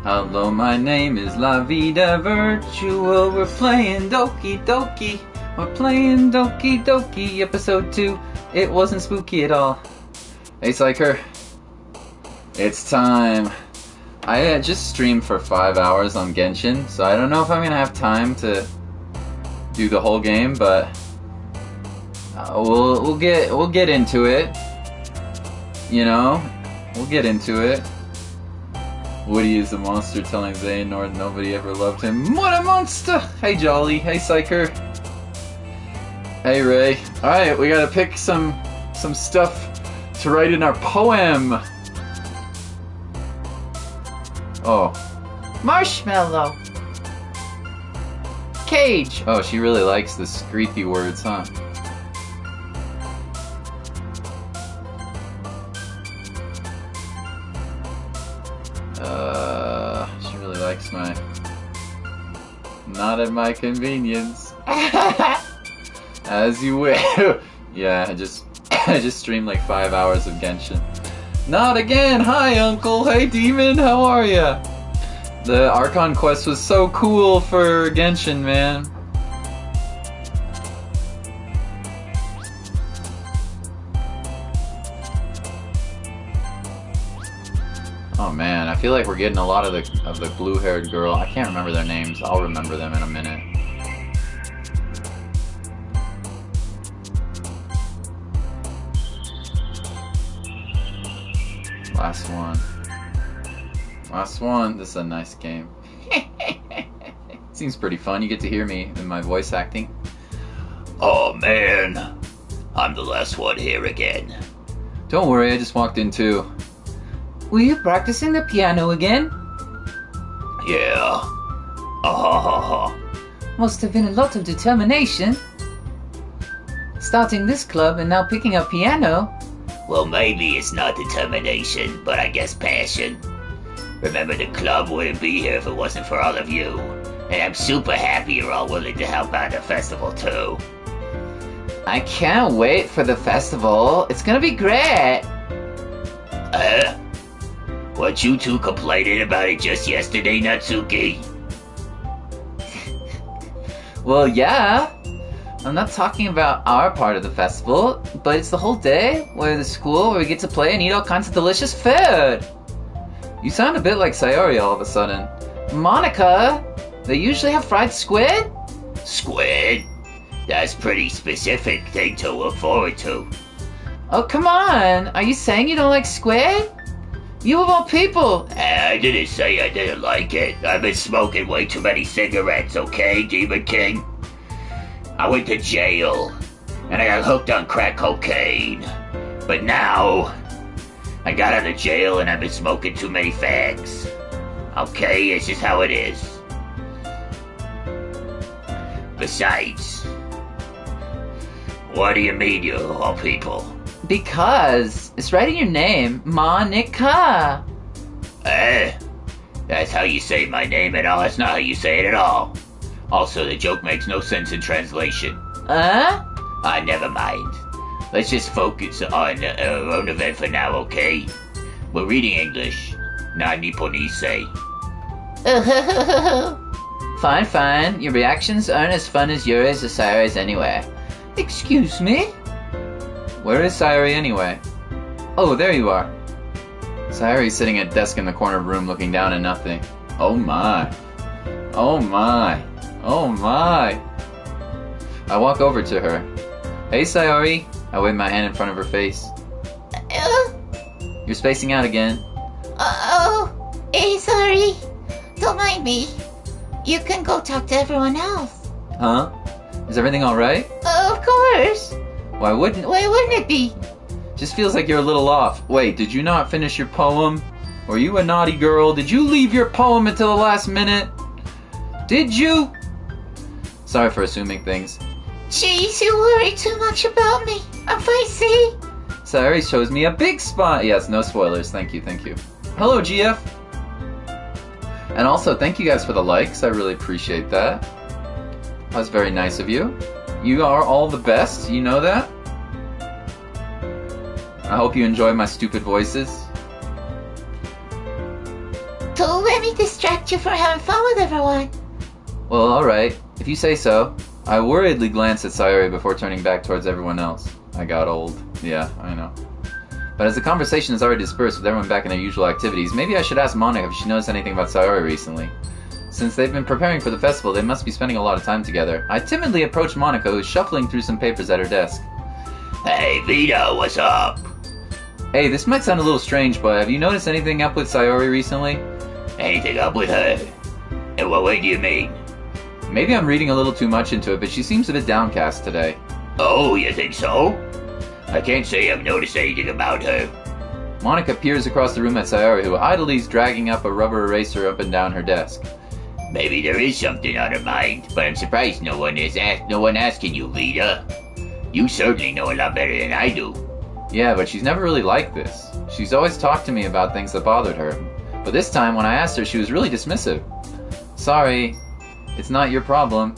Hello, my name is La Vida Virtual. We're playing Doki Doki. We're playing Doki Doki episode 2. It wasn't spooky at all. Hey, Psycher. It's time. I just streamed for 5 hours on Genshin, so I don't know if I'm gonna have time to do the whole game, but we'll get into it. You know, we'll get into it. Woody is a monster, telling Xehanort nobody ever loved him. What a monster! Hey, Jolly. Hey, Psycher. Hey, Ray. Alright, we gotta pick some stuff to write in our poem. Oh. Marshmallow. Cage. Oh, she really likes the creepy words, huh? She really likes my... Not at my convenience. As you will. Yeah, I just streamed like 5 hours of Genshin. Not again! Hi, Uncle! Hey, Demon! How are ya? The Archon quest was so cool for Genshin, man. Oh man, I feel like we're getting a lot of the blue-haired girl. I can't remember their names. I'll remember them in a minute. Last one. Last one. This is a nice game. Seems pretty fun. You get to hear me in my voice acting. Oh man, I'm the last one here again. Don't worry, I just walked in too. Were you practicing the piano again? Yeah. Ah. Must have been a lot of determination. Starting this club and now picking up piano. Well, maybe it's not determination, but I guess passion. Remember, the club wouldn't be here if it wasn't for all of you. And I'm super happy you're all willing to help out the festival too. I can't wait for the festival. It's gonna be great. Weren't you two complaining about it just yesterday, Natsuki? Well, yeah. I'm not talking about our part of the festival, but it's the whole day where the school where we get to play and eat all kinds of delicious food. You sound a bit like Sayori all of a sudden. Monica, they usually have fried squid? Squid? That's pretty specific thing to look forward to. Oh, come on. Are you saying you don't like squid? You of all people. I didn't say I didn't like it. I've been smoking way too many cigarettes, okay, Demon King? I went to jail, and I got hooked on crack cocaine. But now, I got out of jail and I've been smoking too many fags. Okay, it's just how it is. Besides, what do you mean, you of all people? Because it's right in your name, Monica. That's how you say my name and all. That's not how you say it at all. Also, the joke makes no sense in translation. Never mind. Let's just focus on our own event for now, okay? We're reading English, not Nipponese. Fine, fine. Your reactions aren't as fun as yours or Sayori's anyway. Excuse me? Where is Sayori anyway? Oh, there you are. Sayori's sitting at a desk in the corner of the room looking down at nothing. Oh my. Oh my. Oh my. I walk over to her. Hey, Sayori. I wave my hand in front of her face. You're spacing out again. Hey, sorry. Don't mind me. You can go talk to everyone else. Huh? Is everything alright? Of course. Why wouldn't it be? Just feels like you're a little off. Wait, did you not finish your poem? Were you a naughty girl? Did you leave your poem until the last minute? Did you? Sorry for assuming things. Jeez, you worry too much about me. I'm feisty. Sayori shows me a big spot. Yes, no spoilers. Thank you, thank you. Hello, GF. And also, thank you guys for the likes. I really appreciate that. That's very nice of you. You are all the best. You know that? I hope you enjoy my stupid voices. Don't let me distract you from having fun with everyone. Well, alright, if you say so. I worriedly glanced at Sayori before turning back towards everyone else. I got old. Yeah, I know. But as the conversation is already dispersed with everyone back in their usual activities, maybe I should ask Monica if she knows anything about Sayori recently. Since they've been preparing for the festival, they must be spending a lot of time together. I timidly approached Monica, who is shuffling through some papers at her desk. Hey, Vito, what's up? Hey, this might sound a little strange, but have you noticed anything up with Sayori recently? Anything up with her? In what way do you mean? Maybe I'm reading a little too much into it, but she seems a bit downcast today. Oh, you think so? I can't say I've noticed anything about her. Monica peers across the room at Sayori, who idly is dragging up a rubber eraser up and down her desk. Maybe there is something on her mind, but I'm surprised no one asking you, Vita. You certainly know a lot better than I do. Yeah, but she's never really like this. She's always talked to me about things that bothered her. But this time, when I asked her, she was really dismissive. Sorry, it's not your problem.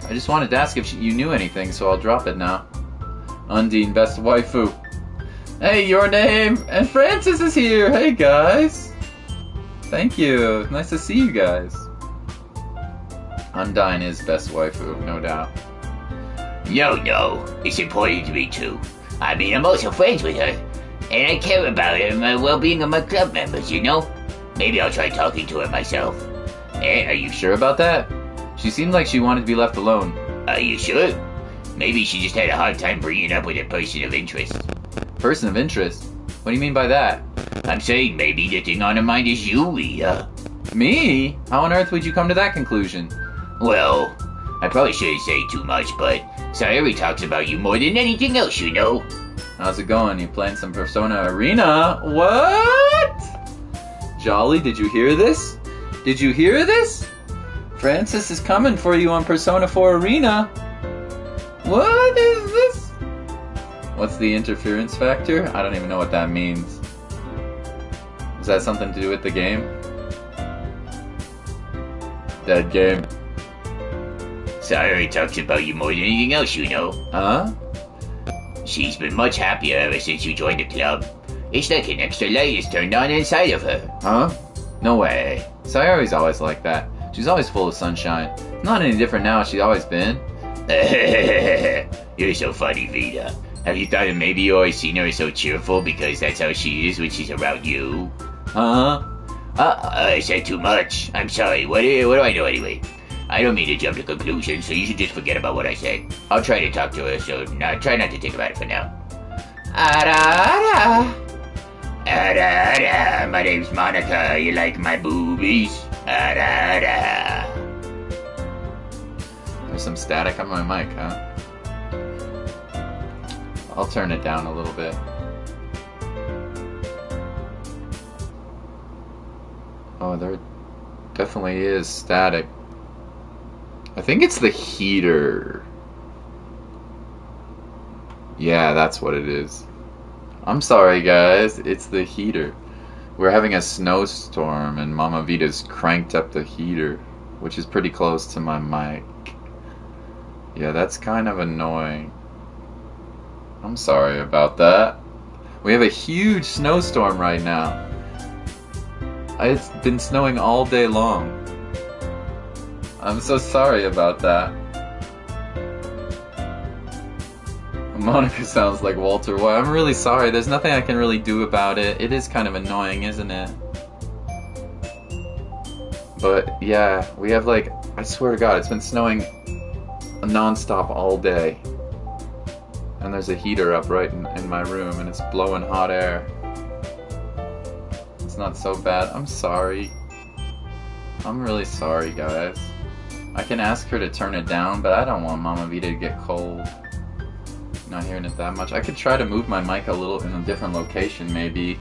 I just wanted to ask if you knew anything, so I'll drop it now. Undine, best waifu. Hey, your name! And Francis is here! Hey, guys! Thank you. Nice to see you guys. Undine is best waifu, no doubt. No, it's important to me too. I mean, I'm also friends with her, and I care about her and the well-being of my club members, you know? Maybe I'll try talking to her myself. Are you Sure about that? She seemed like she wanted to be left alone. Are you sure? Maybe she just had a hard time bringing up with a person of interest. Person of interest? What do you mean by that? I'm saying maybe the thing on her mind is you, Leah. Me? How on earth would you come to that conclusion? Well, I probably shouldn't say too much, but Sayori talks about you more than anything else, you know. How's it going? You playing some Persona Arena? What? Jolly, did you hear this? Did you hear this? Francis is coming for you on Persona 4 Arena. What is this? What's the interference factor? I don't even know what that means. Is that something to do with the game? Dead game. Sayori talks about you more than anything else, you know. Huh? She's been much happier ever since you joined the club. It's like an extra light is turned on inside of her. Huh? No way. Sayori's always like that. She's always full of sunshine. It's not any different now as she's always been. You're so funny, Vita. Have you thought that maybe you always seen her so cheerful because that's how she is when she's around you? Huh? I said too much. I'm sorry. What do I know anyway? I don't mean to jump to conclusions, so you should just forget about what I said. I'll try to talk to her, so try not to think about it for now. Ara. Ada, my name's Monica. You like my boobies? Ada. There's some static on my mic, huh? I'll turn it down a little bit. Oh, there definitely is static. I think it's the heater. Yeah, that's what it is. I'm sorry, guys. It's the heater. We're having a snowstorm, and Mama Vita's cranked up the heater, which is pretty close to my mic. Yeah, that's kind of annoying. I'm sorry about that. We have a huge snowstorm right now. It's been snowing all day long. I'm so sorry about that. Monica sounds like Walter White. I'm really sorry. There's nothing I can really do about it. It is kind of annoying, isn't it? But yeah, we have like, I swear to God, it's been snowing non-stop all day. And there's a heater up right in my room, and it's blowing hot air. It's not so bad. I'm sorry. I'm really sorry, guys. I can ask her to turn it down, but I don't want Mama Vita to get cold. Not hearing it that much. I could try to move my mic a little in a different location, maybe.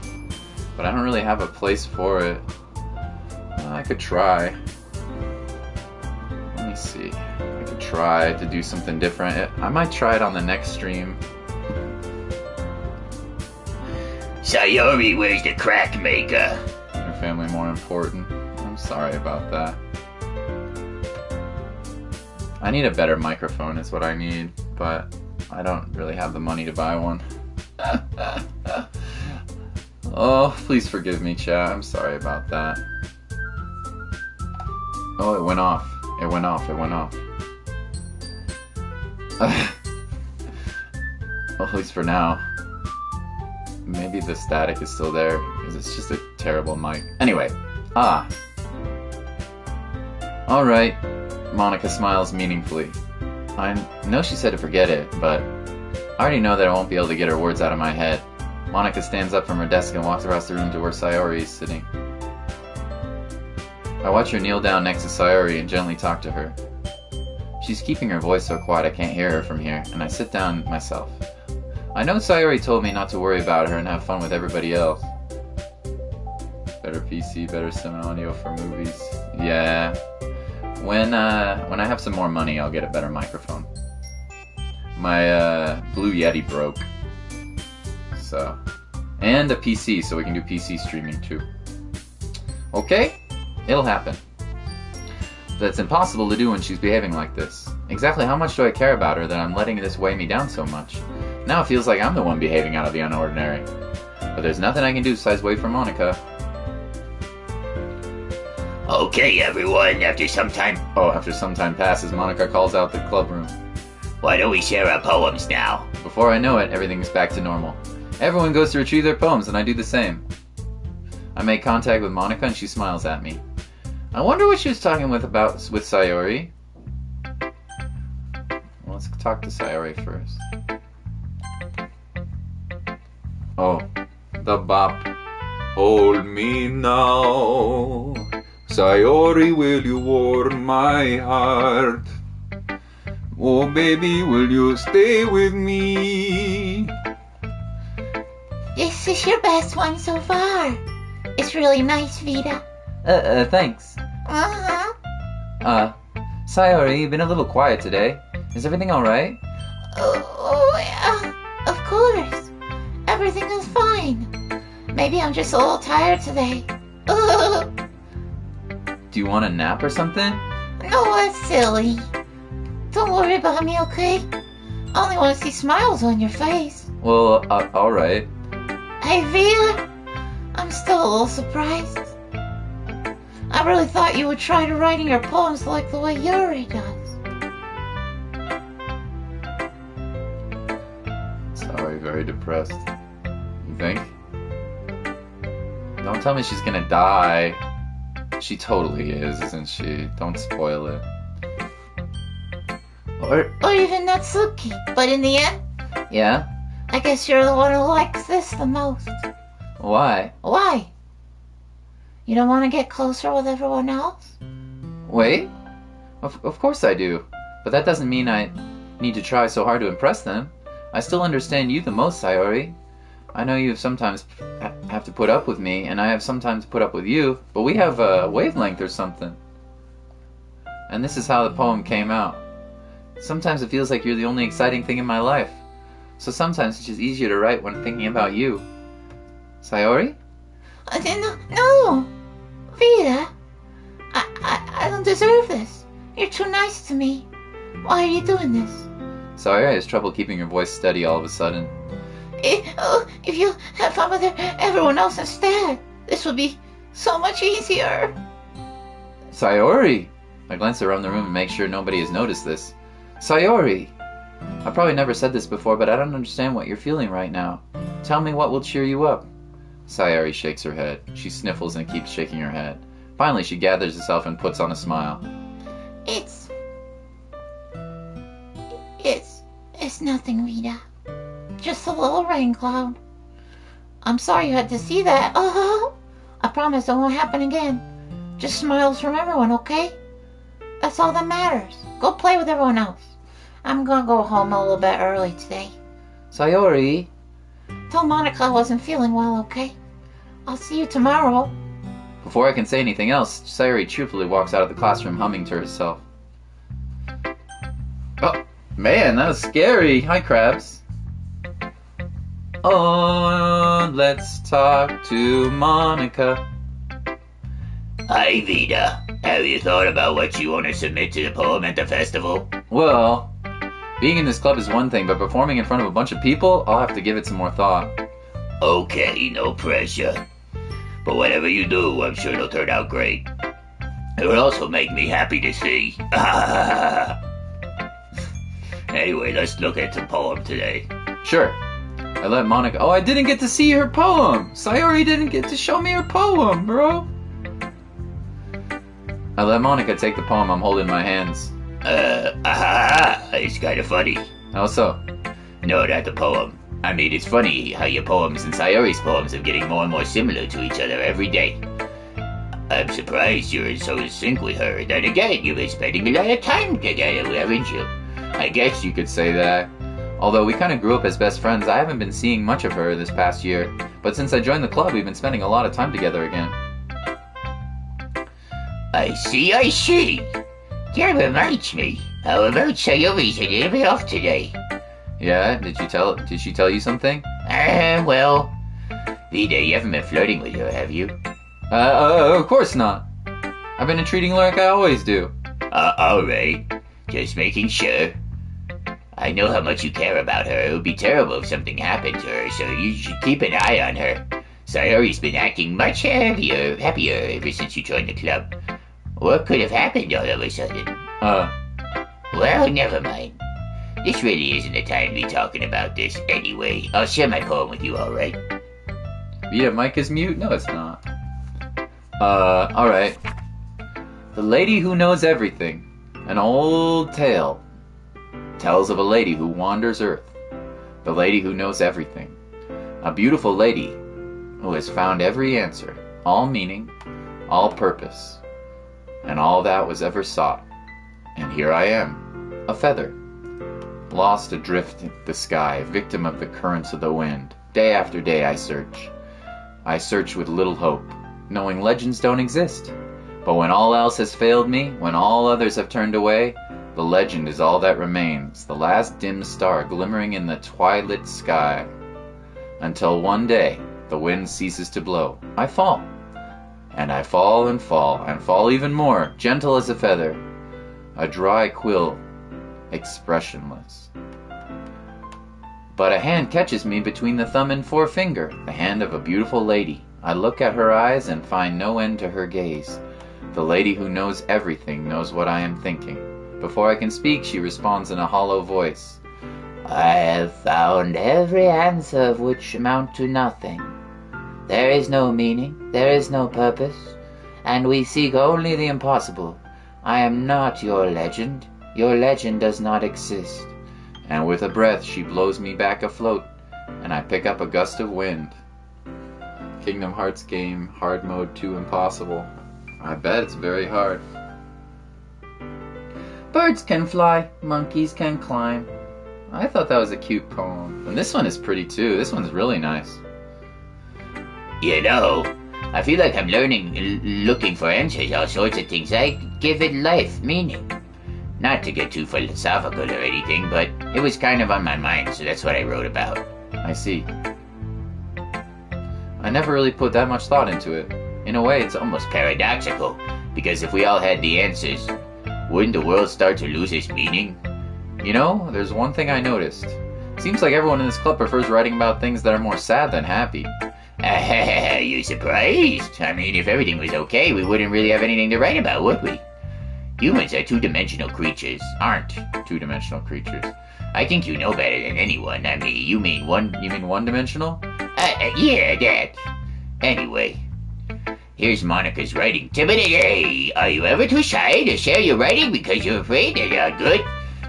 But I don't really have a place for it. I could try. Let me see. I could try to do something different. I might try it on the next stream. Sayori, where's the crack maker? Your family more important. I'm sorry about that. I need a better microphone is what I need, but I don't really have the money to buy one. Oh, please forgive me, chat. I'm sorry about that. Oh, it went off. It went off. It went off. Well, at least for now. Maybe the static is still there, because it's just a terrible mic. Anyway. Alright. Monica smiles meaningfully. I know she said to forget it, but I already know that I won't be able to get her words out of my head. Monica stands up from her desk and walks across the room to where Sayori is sitting. I watch her kneel down next to Sayori and gently talk to her. She's keeping her voice so quiet I can't hear her from here, and I sit down myself. I know Sayori told me not to worry about her and have fun with everybody else. Better PC, better sound audio for movies. Yeah. When I have some more money, I'll get a better microphone. My Blue Yeti broke. So, and a PC, so we can do PC streaming too. Okay? It'll happen. That's impossible to do when she's behaving like this. Exactly how much do I care about her that I'm letting this weigh me down so much? Now it feels like I'm the one behaving out of the unordinary. But there's nothing I can do besides wait for Monica. Okay, everyone, after some time passes, Monica calls out the club room. Why don't we share our poems now? Before I know it, everything is back to normal. Everyone goes to retrieve their poems, and I do the same. I make contact with Monica, and she smiles at me. I wonder what she was talking with Sayori. Well, let's talk to Sayori first. Oh, the bop. Hold me now. Sayori, will you warm my heart? Oh, baby, will you stay with me? This is your best one so far. It's really nice, Vita. Thanks. Uh-huh. Sayori, you've been a little quiet today. Is everything alright? Oh, yeah. Of course. Everything is fine. Maybe I'm just a little tired today. Do you want a nap or something? No, that's silly. Don't worry about me, okay? I only want to see smiles on your face. Well, alright. Hey, Vita. I'm still a little surprised. I really thought you would try to writing your poems like the way Yuri does. Sorry, very depressed. You think? Don't tell me she's gonna die. She totally is, isn't she? Don't spoil it. Or even Natsuki. But in the end, Yeah? I guess you're the one who likes this the most. Why? Why? You don't want to get closer with everyone else? Wait? Of course I do. But that doesn't mean I need to try so hard to impress them. I still understand you the most, Sayori. I know you sometimes have to put up with me, and I have sometimes put up with you, but we have a wavelength or something. And this is how the poem came out. Sometimes it feels like you're the only exciting thing in my life. So sometimes it's just easier to write when thinking about you. Sayori? No. Vita. I don't deserve this. You're too nice to me. Why are you doing this? Sayori has trouble keeping her voice steady all of a sudden. If you had fun with everyone else instead, this would be so much easier. Sayori! I glance around the room and make sure nobody has noticed this. Sayori! I probably never said this before, but I don't understand what you're feeling right now. Tell me what will cheer you up. Sayori shakes her head. She sniffles and keeps shaking her head. Finally, she gathers herself and puts on a smile. It's nothing, Vita. Just a little rain cloud. I'm sorry you had to see that. I promise it won't happen again. Just smiles from everyone, okay? That's all that matters. Go play with everyone else. I'm gonna go home a little bit early today. Sayori! Tell Monica I wasn't feeling well, okay? I'll see you tomorrow. Before I can say anything else, Sayori cheerfully walks out of the classroom humming to herself. Oh, man, that was scary. Hi, Krabs. Oh, let's talk to Monica. Hi, Vita. Have you thought about what you want to submit to the poem at the festival? Well, being in this club is one thing, but performing in front of a bunch of people, I'll have to give it some more thought. Okay, no pressure. But whatever you do, I'm sure it'll turn out great. It will also make me happy to see. Anyway, let's look at the poem today. Sure. I let Monica... Oh, I didn't get to see her poem! Sayori didn't get to show me her poem, bro! I let Monica take the poem I'm holding in my hands. It's kind of funny. How so? No, not the poem. I mean, it's funny how your poems and Sayori's poems are getting more and more similar to each other every day. I'm surprised you're so in sync with her. Then again, you've been spending a lot of time together, haven't you? I guess you could say that. Although we kind of grew up as best friends, I haven't been seeing much of her this past year. But since I joined the club, we've been spending a lot of time together again. I see. That reminds me. How about Sayori's a little bit off today? Yeah? Did she tell you something? Well, Vida, you haven't been flirting with her, have you? Of course not. I've been treating her like I always do. Alright. Just making sure. I know how much you care about her. It would be terrible if something happened to her, so you should keep an eye on her. Sayori's been acting much happier ever since you joined the club. What could have happened all of a sudden? Well, never mind. This really isn't the time to be talking about this anyway. I'll share my poem with you, alright? Yeah, Mike is mute? No, it's not. Alright. The Lady Who Knows Everything. An old tale tells of a lady who wanders Earth. The lady who knows everything. A beautiful lady who has found every answer, all meaning, all purpose, and all that was ever sought. And here I am, a feather, lost adrift in the sky, victim of the currents of the wind. Day after day I search. I search with little hope, knowing legends don't exist. But when all else has failed me, when all others have turned away, the legend is all that remains, the last dim star glimmering in the twilit sky. Until one day, the wind ceases to blow. I fall. And I fall and fall, and fall even more, gentle as a feather, a dry quill, expressionless. But a hand catches me between the thumb and forefinger, the hand of a beautiful lady. I look at her eyes and find no end to her gaze. The lady who knows everything knows what I am thinking. Before I can speak, she responds in a hollow voice. I have found every answer of which amount to nothing. There is no meaning, there is no purpose, and we seek only the impossible. I am not your legend does not exist. And with a breath she blows me back afloat, and I pick up a gust of wind. Kingdom Hearts game, hard mode 2 impossible. I bet it's very hard. Birds can fly, monkeys can climb. I thought that was a cute poem. And this one is pretty too. This one's really nice. You know, I feel like I'm looking for answers, all sorts of things. I give it life, meaning. Not to get too philosophical or anything, but it was kind of on my mind, so that's what I wrote about. I see. I never really put that much thought into it. In a way, it's almost paradoxical, because if we all had the answers, wouldn't the world start to lose its meaning? You know, there's one thing I noticed. Seems like everyone in this club prefers writing about things that are more sad than happy. You surprised? I mean, if everything was okay, we wouldn't really have anything to write about, would we? Humans are two-dimensional creatures, aren't two-dimensional creatures. I think you know better than anyone. I mean, you mean one-dimensional? Yeah, that. Anyway, here's Monica's writing. Timidity! Are you ever too shy to share your writing because you're afraid they're not good?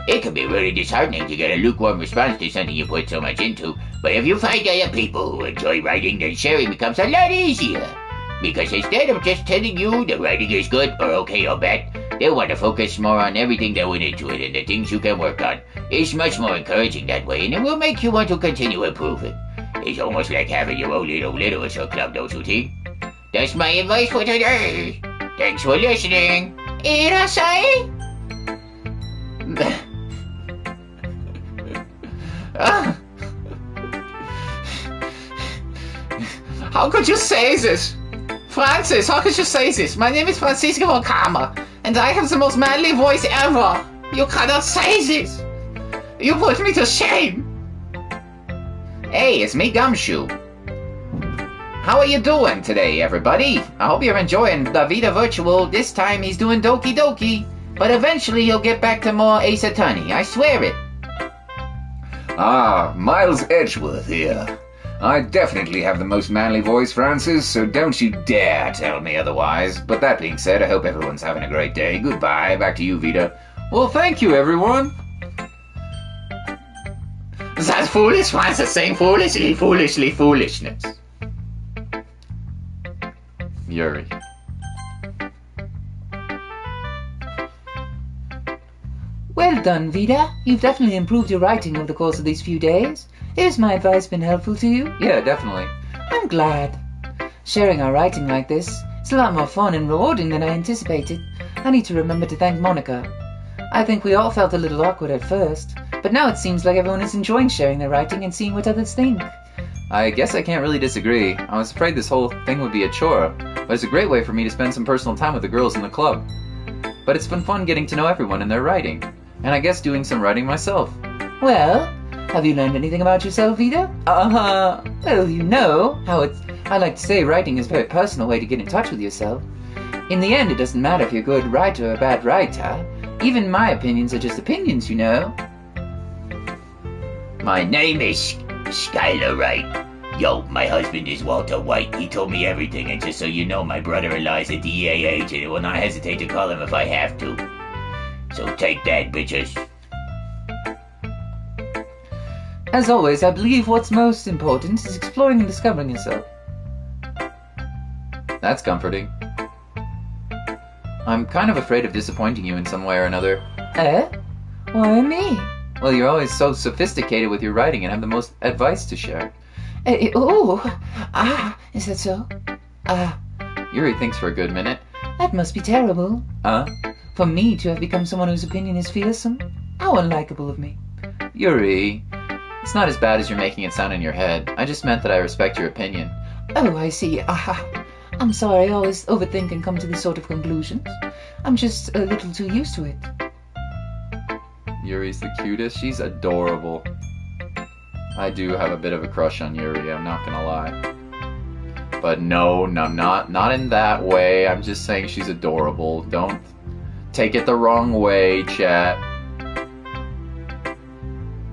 It can be really disheartening to get a lukewarm response to something you put so much into, but if you find other people who enjoy writing, then sharing becomes a lot easier. Because instead of just telling you the writing is good or okay or bad, they'll want to focus more on everything that went into it and the things you can work on. It's much more encouraging that way, and it will make you want to continue improving. It's almost like having your own little literature club, don't you think? That's my advice for today. Thanks for listening. Irasai! How could you say this? Francis, how could you say this? My name is Francisco von Kramer, and I have the most manly voice ever. You cannot say this. You put me to shame. Hey, it's me, Gumshoe. How are you doing today, everybody? I hope you're enjoying the Vida Virtual. This time he's doing Doki Doki, but eventually he'll get back to more Ace Attorney. I swear it. Ah, Miles Edgeworth here. I definitely have the most manly voice, Francis, so don't you dare tell me otherwise. But that being said, I hope everyone's having a great day. Goodbye. Back to you, Vida. Well, thank you, everyone. That's foolish, Francis, saying foolishness. Yuri. Well done, Vida. You've definitely improved your writing over the course of these few days. Has my advice been helpful to you? Yeah, definitely. I'm glad. Sharing our writing like this is a lot more fun and rewarding than I anticipated. I need to remember to thank Monica. I think we all felt a little awkward at first, but now it seems like everyone is enjoying sharing their writing and seeing what others think. I guess I can't really disagree. I was afraid this whole thing would be a chore, but it's a great way for me to spend some personal time with the girls in the club. But it's been fun getting to know everyone and their writing, and I guess doing some writing myself. Well, have you learned anything about yourself, Vida? Well, you know how I like to say writing is a very personal way to get in touch with yourself. In the end, it doesn't matter if you're a good writer or a bad writer. Even my opinions are just opinions, you know. My name is Skylar Wright. Yo, my husband is Walter White. He told me everything, and just so you know, my brother-in-law is a DEA agent and will not hesitate to call him if I have to. So take that, bitches. As always, I believe what's most important is exploring and discovering yourself. That's comforting. I'm kind of afraid of disappointing you in some way or another. Eh? Why me? Well, you're always so sophisticated with your writing and have the most advice to share. Is that so? Yuri thinks for a good minute. That must be terrible. For me to have become someone whose opinion is fearsome? How unlikable of me. Yuri, it's not as bad as you're making it sound in your head. I just meant that I respect your opinion. Oh, I see. I'm sorry, I always overthink and come to this sort of conclusions. I'm just a little too used to it. Yuri's the cutest. She's adorable. I do have a bit of a crush on Yuri, I'm not gonna lie. But no, not in that way. I'm just saying she's adorable. Don't take it the wrong way, chat.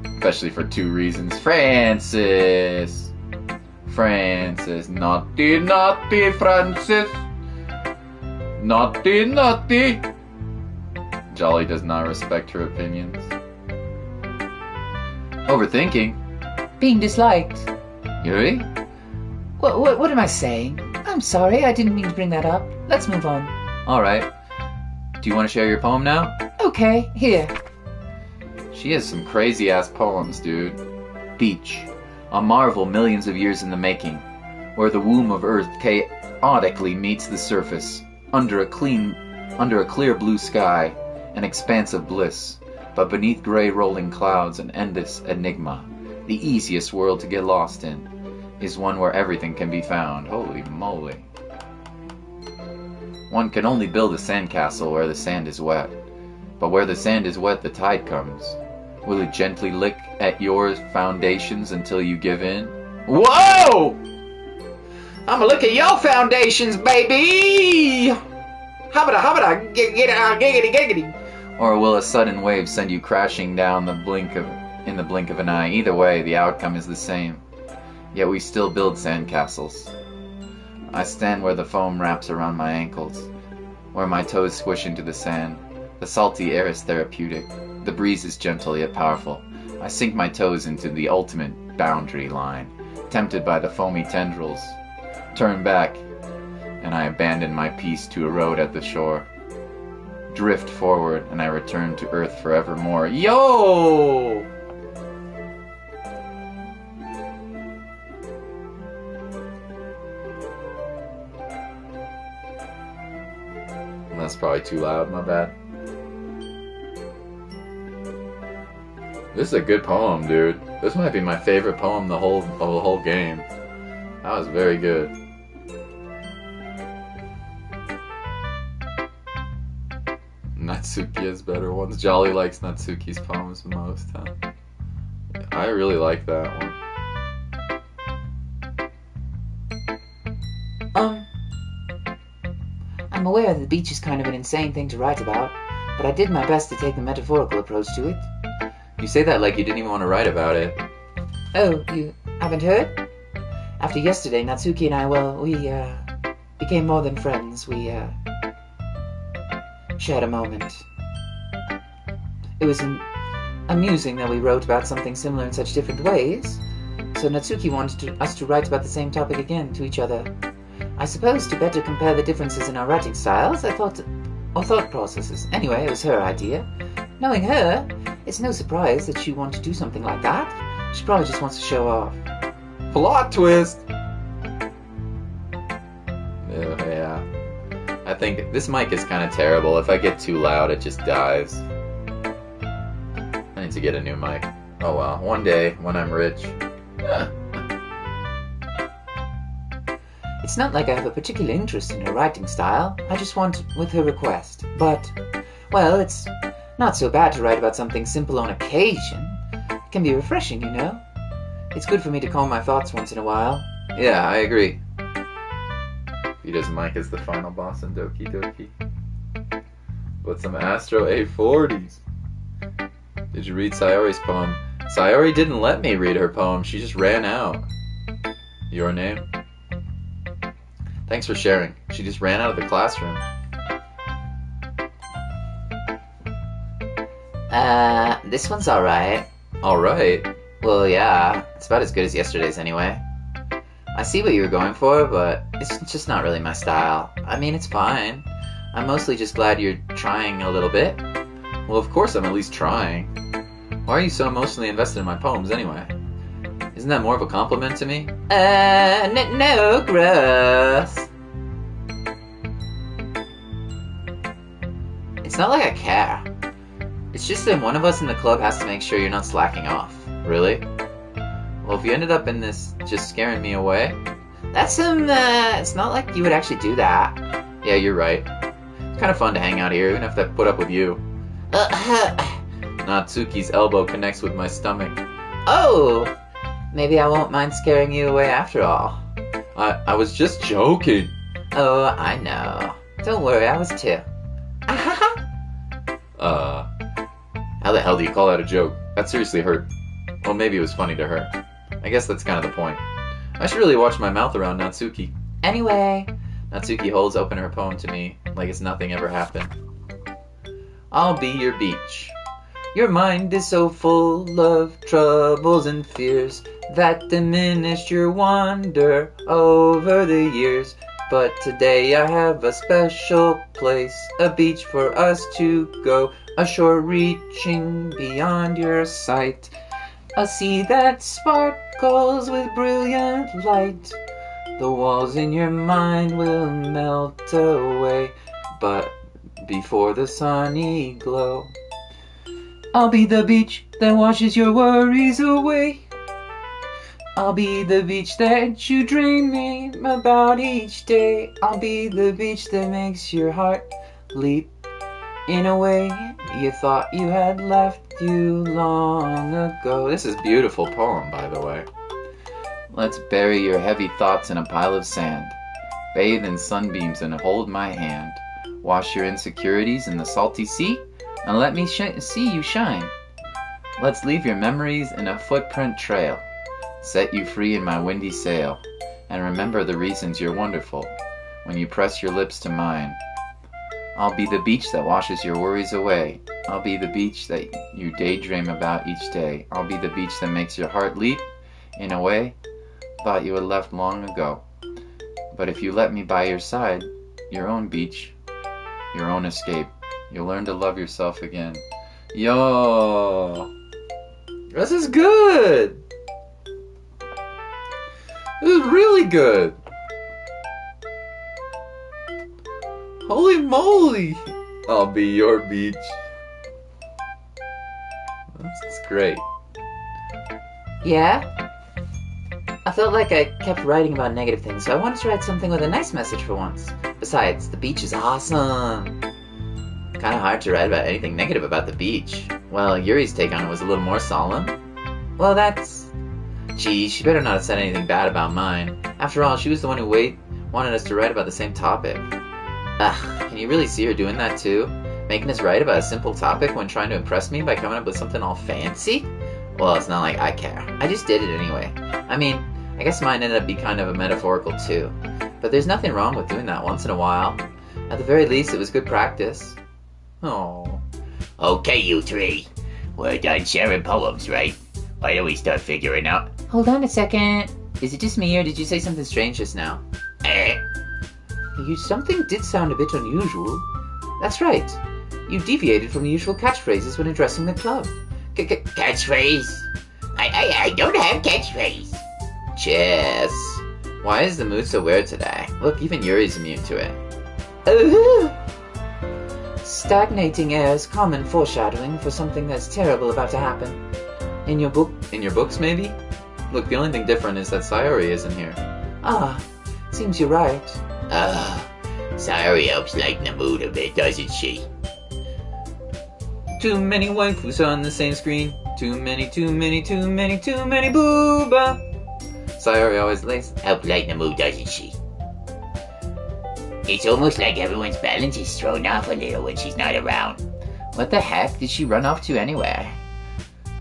Especially for two reasons. Francis, naughty, naughty, Francis. Naughty, naughty. Jolly does not respect her opinions. Overthinking. Being disliked. Yuri? What am I saying? I'm sorry, I didn't mean to bring that up. Let's move on. Alright. Do you want to share your poem now? Okay, here. She has some crazy ass poems, dude. Beach. A marvel millions of years in the making, where the womb of Earth chaotically meets the surface, under a clear blue sky, an expanse of bliss, but beneath gray rolling clouds an endless enigma. The easiest world to get lost in is one where everything can be found. Holy moly. One can only build a sandcastle where the sand is wet, but where the sand is wet the tide comes. Will it gently lick at your foundations until you give in? Whoa! I'ma look at your foundations, baby! Hobbita, giggity. Or will a sudden wave send you crashing down in the blink of an eye? Either way, the outcome is the same. Yet we still build sandcastles. I stand where the foam wraps around my ankles, where my toes squish into the sand. The salty air is therapeutic. The breeze is gentle yet powerful. I sink my toes into the ultimate boundary line, tempted by the foamy tendrils. Turn back, and I abandon my peace to erode at the shore. Drift forward, and I return to earth forevermore. Yo! That's probably too loud, my bad. This is a good poem, dude. This might be my favorite poem of the whole game. That was very good. Natsuki has better ones. Jolly likes Natsuki's poems the most, huh? I really like that one. I'm aware that the beach is kind of an insane thing to write about, but I did my best to take the metaphorical approach to it. You say that like you didn't even want to write about it. Oh, you haven't heard? After yesterday, Natsuki and I, we became more than friends. We shared a moment. It was amusing that we wrote about something similar in such different ways, so Natsuki wanted us to write about the same topic again to each other. I suppose to better compare the differences in our writing styles, or thought processes. Anyway, it was her idea. Knowing her, it's no surprise that she wanted to do something like that. She probably just wants to show off. Plot twist! Yeah. I think this mic is kind of terrible. If I get too loud, it just dies. I need to get a new mic. Oh well, one day, when I'm rich. It's not like I have a particular interest in her writing style. I just want with her request. But, well, it's not so bad to write about something simple on occasion. It can be refreshing, you know. It's good for me to calm my thoughts once in a while. Yeah, I agree. Vita's mic is the final boss in Doki Doki. But some Astro A40s. Did you read Sayori's poem? Sayori didn't let me read her poem. She just ran out. Your name? Thanks for sharing. She just ran out of the classroom. This one's alright. Alright. Well, yeah, it's about as good as yesterday's anyway. I see what you were going for, but it's just not really my style. I mean, it's fine. I'm mostly just glad you're trying a little bit. Well, of course I'm at least trying. Why are you so emotionally invested in my poems anyway? Isn't that more of a compliment to me? No, gross. It's not like I care. It's just that one of us in the club has to make sure you're not slacking off. Really? Well, if you ended up in this just scaring me away... That's it's not like you would actually do that. Yeah, you're right. It's kind of fun to hang out here, even if I put up with you. Natsuki's elbow connects with my stomach. Oh! Maybe I won't mind scaring you away after all. I was just joking. Oh, I know. Don't worry, I was too. How the hell do you call that a joke? That seriously hurt. Well, maybe it was funny to her. I guess that's kind of the point. I should really watch my mouth around Natsuki. Anyway. Natsuki holds open her poem to me like it's nothing ever happened. I'll be your beach. Your mind is so full of troubles and fears that diminished your wonder over the years. But today I have a special place, a beach for us to go, a shore reaching beyond your sight, a sea that sparkles with brilliant light. The walls in your mind will melt away, but before the sunny glow, I'll be the beach that washes your worries away. I'll be the beach that you dream about each day. I'll be the beach that makes your heart leap in a way you thought you had left you long ago. This is a beautiful poem, by the way. Let's bury your heavy thoughts in a pile of sand. Bathe in sunbeams and hold my hand. Wash your insecurities in the salty sea, and let me see you shine. Let's leave your memories in a footprint trail. Set you free in my windy sail, and remember the reasons you're wonderful when you press your lips to mine. I'll be the beach that washes your worries away. I'll be the beach that you daydream about each day. I'll be the beach that makes your heart leap in a way thought you had left long ago. But if you let me by your side, your own beach, your own escape, you'll learn to love yourself again. Yo! This is good! This is really good! Holy moly! I'll be your beach. That's great. Yeah? I felt like I kept writing about negative things, so I wanted to write something with a nice message for once. Besides, the beach is awesome. Kinda hard to write about anything negative about the beach. Well, Yuri's take on it was a little more solemn. Well, that's... Gee, she better not have said anything bad about mine. After all, she was the one who Wanted us to write about the same topic. Ugh, can you really see her doing that too? Making us write about a simple topic when trying to impress me by coming up with something all fancy? Well, it's not like I care. I just did it anyway. I mean, I guess mine ended up being kind of a metaphorical too. But there's nothing wrong with doing that once in a while. At the very least, it was good practice. Oh. Okay, you three. We're done sharing poems, right? Why don't we start figuring out? Hold on a second. Is it just me, or did you say something strange just now? Something did sound a bit unusual. That's right. You deviated from the usual catchphrases when addressing the club. Catchphrase? I don't have catchphrase. Chess. Why is the mood so weird today? Look, even Yuri's immune to it. Oh! Stagnating air is common foreshadowing for something that's terrible about to happen. In your book? In your books, maybe? Look, the only thing different is that Sayori isn't here. Ah, seems you're right. Sayori helps lighten the mood a bit, doesn't she? Too many waifus on the same screen. Too many booba. Sayori always lays. Help lighten the mood, doesn't she? It's almost like everyone's balance is thrown off a little when she's not around. What the heck did she run off to anywhere?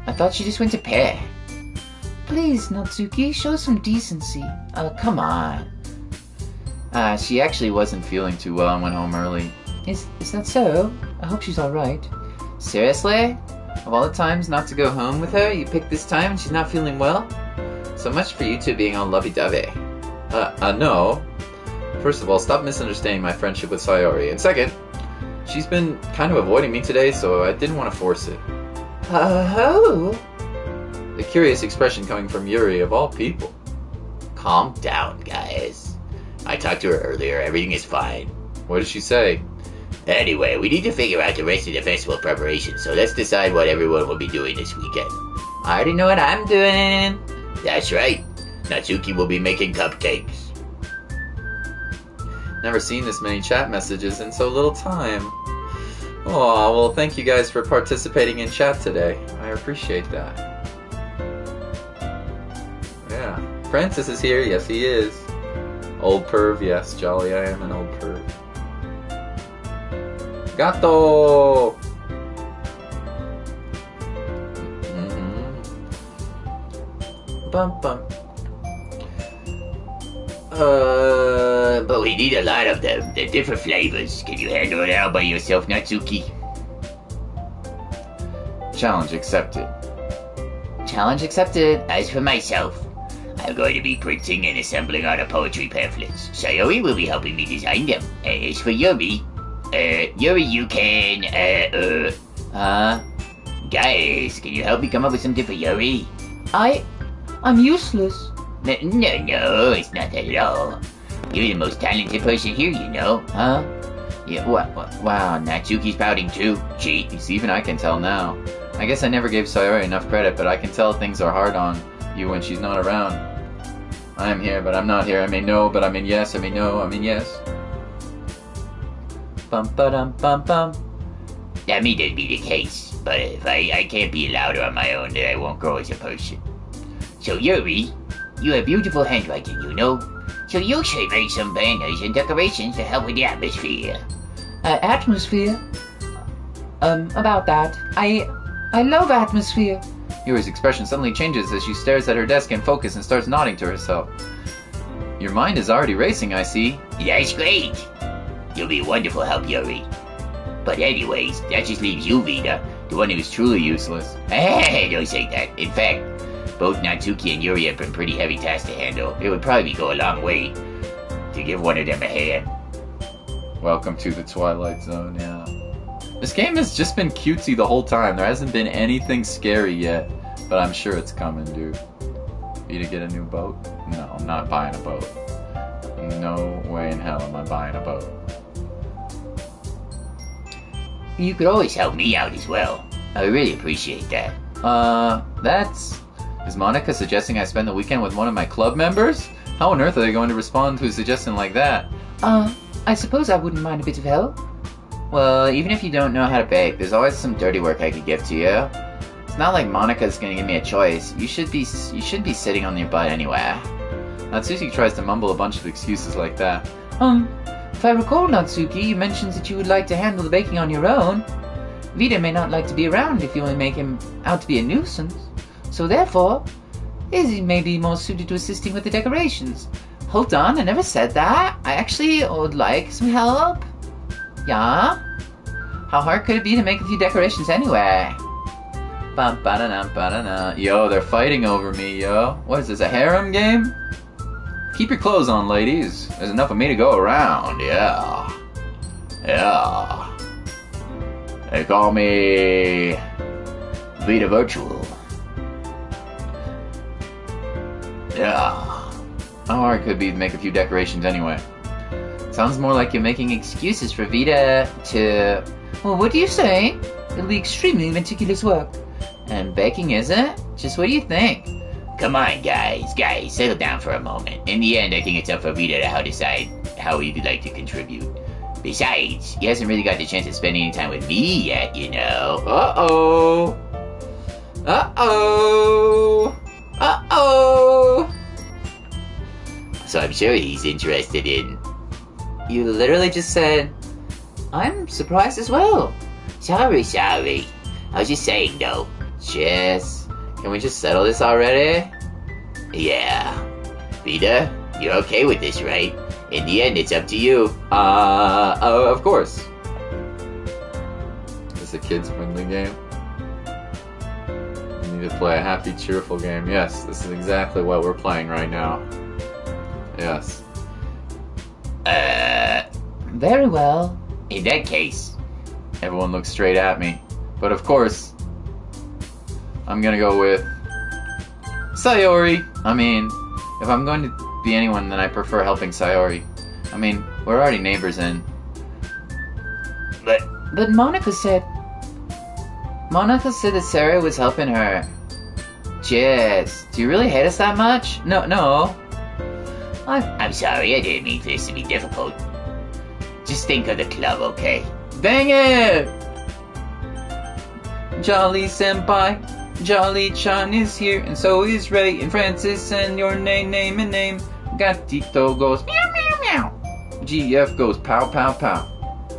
I thought she just went to pay. Please, Natsuki, show some decency. Come on. She actually wasn't feeling too well and went home early. Is that so? I hope she's alright. Seriously? Of all the times not to go home with her, you picked this time and she's not feeling well? So much for you two being all lovey-dovey. No. First of all, stop misunderstanding my friendship with Sayori. And second, she's been kind of avoiding me today, so I didn't want to force it. Oh? The curious expression coming from Yuri, of all people. Calm down, guys. I talked to her earlier. Everything is fine. What did she say? Anyway, we need to figure out the rest of the festival preparation, so let's decide what everyone will be doing this weekend. I already know what I'm doing. That's right. Natsuki will be making cupcakes. Never seen this many chat messages in so little time. Oh, well, thank you guys for participating in chat today. I appreciate that. Yeah. Francis is here. Yes, he is. Old perv. Yes, jolly I am an old perv. Gato! Bum bum. But we need a lot of them. They're different flavors. Can you handle it out by yourself, Natsuki? Challenge accepted. Challenge accepted. As for myself, I'm going to be printing and assembling all the poetry pamphlets. Sayori will be helping me design them. As for Yuri, you can, guys, can you help me come up with something for Yuri? I'm useless. No, it's not that at all. You're the most talented person here, you know. Huh? Yeah, wow, Natsuki's pouting too. Gee, Even I can tell now. I guess I never gave Sayori enough credit, but I can tell things are hard on you when she's not around. I am here, but I'm not here. I mean no, but I mean yes. I mean no, I mean yes. Bum ba dum bum bum. that may not be the case, but if I can't be louder on my own, then I won't grow as a person. So Yuri, you have beautiful handwriting, you know. So you should make some banners and decorations to help with the atmosphere. Atmosphere? About that. I love atmosphere. Yuri's expression suddenly changes as she stares at her desk in focus and starts nodding to herself. Your mind is already racing, I see. That's great. You'll be a wonderful help, Yuri. But anyways, that just leaves you, Vita, The one who's truly useless. Hey, don't say that. In fact, both Natsuki and Yuri have been pretty heavy tasks to handle. It would probably go a long way to give one of them a hand. Welcome to the Twilight Zone, yeah. This game has just been cutesy the whole time. There hasn't been anything scary yet, but I'm sure it's coming, dude. You to get a new boat? No, I'm not buying a boat. No way in hell am I buying a boat. You could always help me out as well. I would really appreciate that. Is Monica suggesting I spend the weekend with one of my club members? How on earth are they going to respond to a suggestion like that? I suppose I wouldn't mind a bit of help. Well, even if you don't know how to bake, there's always some dirty work I could give to you. It's not like Monica's gonna give me a choice. You should be sitting on your butt anyway. Natsuki tries to mumble a bunch of excuses like that. If I recall, Natsuki, you mentioned that you would like to handle the baking on your own. Vita may not like to be around if you only make him out to be a nuisance. So therefore, Izzy may be more suited to assisting with the decorations. Hold on, I never said that. I actually would like some help. Yeah? How hard could it be to make a few decorations anyway? Ba-ba-da-da-ba-da-da. Yo, they're fighting over me, yo. What is this, a harem game? Keep your clothes on, ladies. There's enough of me to go around, yeah. Yeah. They call me Vita Virtual. Yeah. How hard could it be to make a few decorations anyway? Sounds more like you're making excuses for Vita to... Well, what do you say? It'll be extremely meticulous work. And baking isn't? Just what do you think? Come on, guys, settle down for a moment. In the end, I think it's up for Vita to decide how he'd like to contribute. Besides, he hasn't really got the chance to spend any time with me yet, you know. Uh-oh. Uh-oh. Uh-oh. So I'm sure he's interested in... You literally just said, I'm surprised as well. Sorry. I was just saying, though. Can we just settle this already? Yeah. Vita, you're okay with this, right? In the end, it's up to you. Of course. Is this a kids-friendly game? We need to play a happy, cheerful game. Yes, this is exactly what we're playing right now. Yes. Very well. In that case... Everyone looks straight at me. But of course, I'm gonna go with Sayori. I mean, if I'm going to be anyone, then I prefer helping Sayori. I mean, we're already neighbors and... But Monica said that Sarah was helping her. Jess, do you really hate us that much? No. I'm sorry, I didn't mean for this to be difficult. Just think of the club, okay? Dang it! Jolly Senpai, Jolly-chan is here, and so is Ray and Francis, and your name. Gatito goes meow meow meow. GF goes pow pow pow.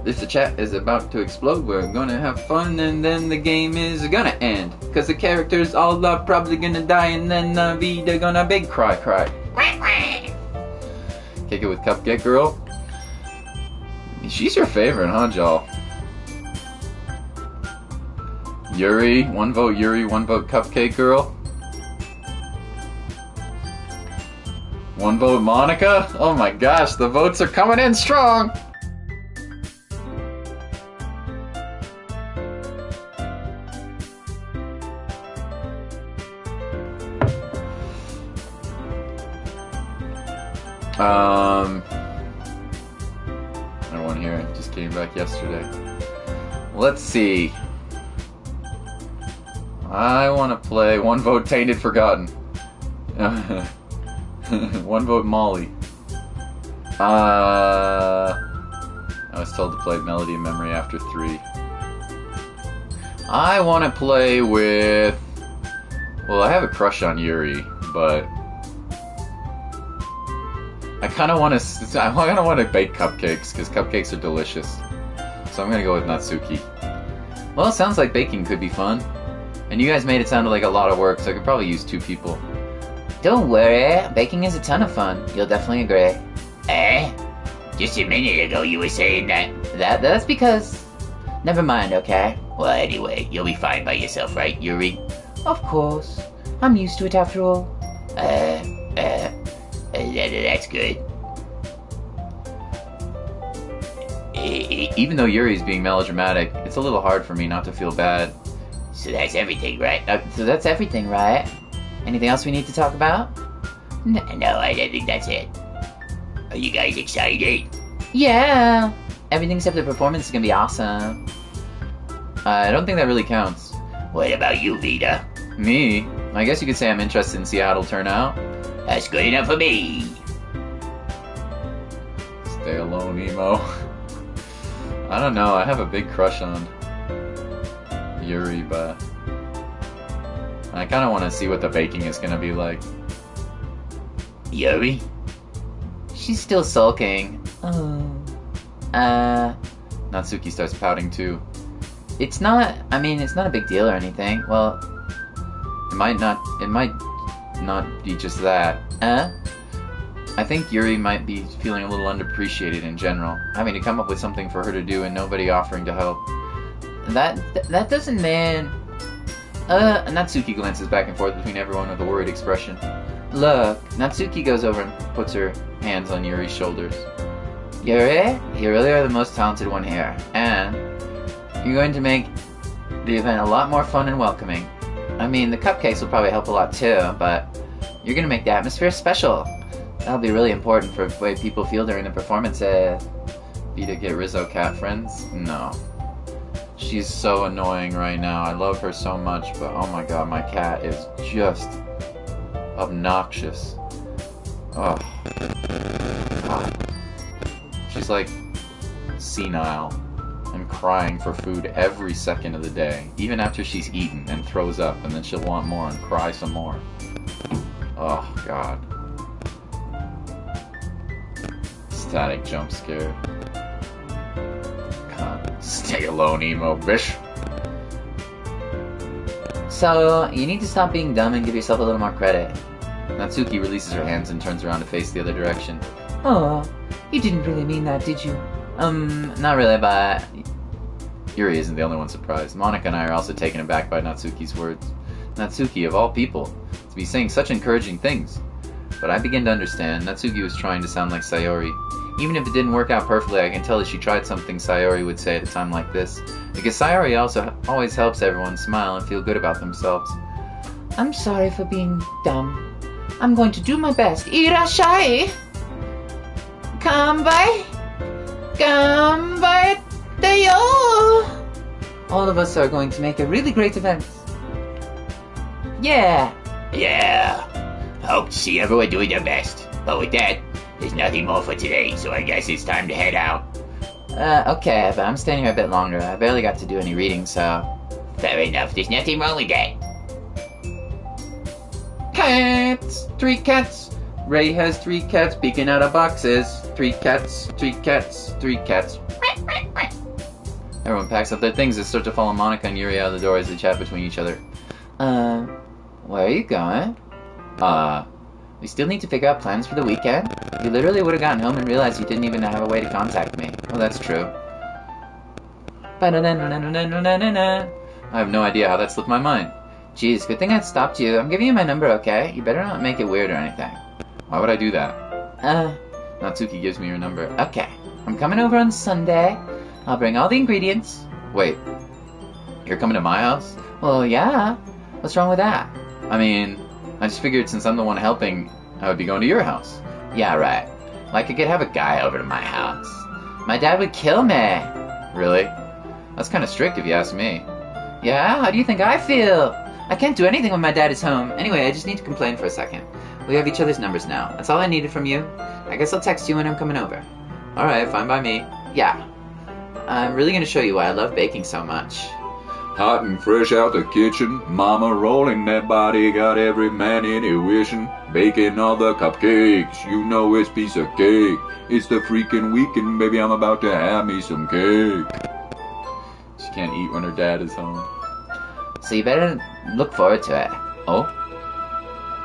This chat is about to explode, we're gonna have fun, and then the game is gonna end. Cause the characters all are probably gonna die, and then Vita gonna big cry. Kick it with Cupcake Girl. She's your favorite, huh, Jol? Yuri, one vote Yuri, one vote Cupcake Girl. One vote Monica? Oh my gosh, the votes are coming in strong! Everyone here just came back yesterday. Let's see. I want to play one vote Tainted Forgotten. One vote Molly. I was told to play Melody of Memory after 3. I want to play with... Well, I have a crush on Yuri, but... I kind of want to bake cupcakes, because cupcakes are delicious. So I'm going to go with Natsuki. Well, it sounds like baking could be fun. And you guys made it sound like a lot of work, so I could probably use 2 people. Don't worry, baking is a ton of fun. You'll definitely agree. Just a minute ago you were saying that. That's because... Never mind, okay? Well, anyway, you'll be fine by yourself, right, Yuri? Of course. I'm used to it after all. That's good. Even though Yuri's being melodramatic, it's a little hard for me not to feel bad. So that's everything, right? So that's everything, right? Anything else we need to talk about? No, I don't think that's it. Are you guys excited? Yeah! Everything except the performance is gonna be awesome. I don't think that really counts. What about you, Vita? Me? I guess you could say I'm interested in see how it'll turn out. That's good enough for me. Stay alone, emo. I don't know, I have a big crush on Yuri, but I kind of want to see what the baking is going to be like. Yuri? She's still sulking. Oh. Natsuki starts pouting too. It's not a big deal or anything. Well, It might not be just that. I think Yuri might be feeling a little underappreciated in general, having to come up with something for her to do and nobody offering to help. that doesn't mean... Natsuki glances back and forth between everyone with a worried expression. Look, Natsuki goes over and puts her hands on Yuri's shoulders. Yuri, you really are the most talented one here. And you're going to make the event a lot more fun and welcoming. I mean, the cupcakes will probably help a lot too, but you're going to make the atmosphere special. That'll be really important for the way people feel during the performance. Vita get Rizzo cat friends? No. She's so annoying right now. I love her so much, but oh my god, my cat is just obnoxious. Oh. God. She's like senile and crying for food every second of the day, even after she's eaten and throws up, and then she'll want more and cry some more. Oh god. Static jump scare. God. Stay alone, emo bitch. So, you need to stop being dumb and give yourself a little more credit. Natsuki releases her hands and turns around to face the other direction. Oh, you didn't really mean that, did you? Not really, but... Yuri isn't the only one surprised. Monica and I are also taken aback by Natsuki's words. Natsuki, of all people, to be saying such encouraging things. But I begin to understand. Natsuki was trying to sound like Sayori. Even if it didn't work out perfectly, I can tell that she tried something Sayori would say at a time like this. Because Sayori also always helps everyone smile and feel good about themselves. I'm sorry for being dumb. I'm going to do my best. Irashai! Kanbai! Ganbareteyo! All of us are going to make a really great event. Yeah! Yeah. Hope to see everyone doing their best. But with that, there's nothing more for today, so I guess it's time to head out. Okay, but I'm staying here a bit longer. I barely got to do any reading, so... Fair enough, there's nothing wrong with that. Cats! 3 cats! Ray has 3 cats peeking out of boxes. 3 cats, 3 cats, 3 cats. Everyone packs up their things and start to follow Monica and Yuri out of the door as they chat between each other. Where are you going? We still need to figure out plans for the weekend. You literally would have gotten home and realized you didn't even have a way to contact me. Well, that's true. I have no idea how that slipped my mind. Geez, good thing I stopped you. I'm giving you my number, okay? You better not make it weird or anything. Why would I do that? Natsuki gives me her number. Okay. I'm coming over on Sunday. I'll bring all the ingredients. Wait. You're coming to my house? Well, yeah. What's wrong with that? I mean, I just figured since I'm the one helping, I would be going to your house. Yeah, right. Like I could have a guy over to my house. My dad would kill me. Really? That's kind of strict if you ask me. Yeah? How do you think I feel? I can't do anything when my dad is home. Anyway, I just need to complain for a second. We have each other's numbers now. That's all I needed from you. I guess I'll text you when I'm coming over. Alright, fine by me. Yeah. I'm really gonna show you why I love baking so much. Hot and fresh out the kitchen, mama rolling that body, got every man in it wishing. Baking all the cupcakes, you know it's piece of cake. It's the freaking weekend, baby, I'm about to have me some cake. She can't eat when her dad is home. So you better look forward to it. Oh?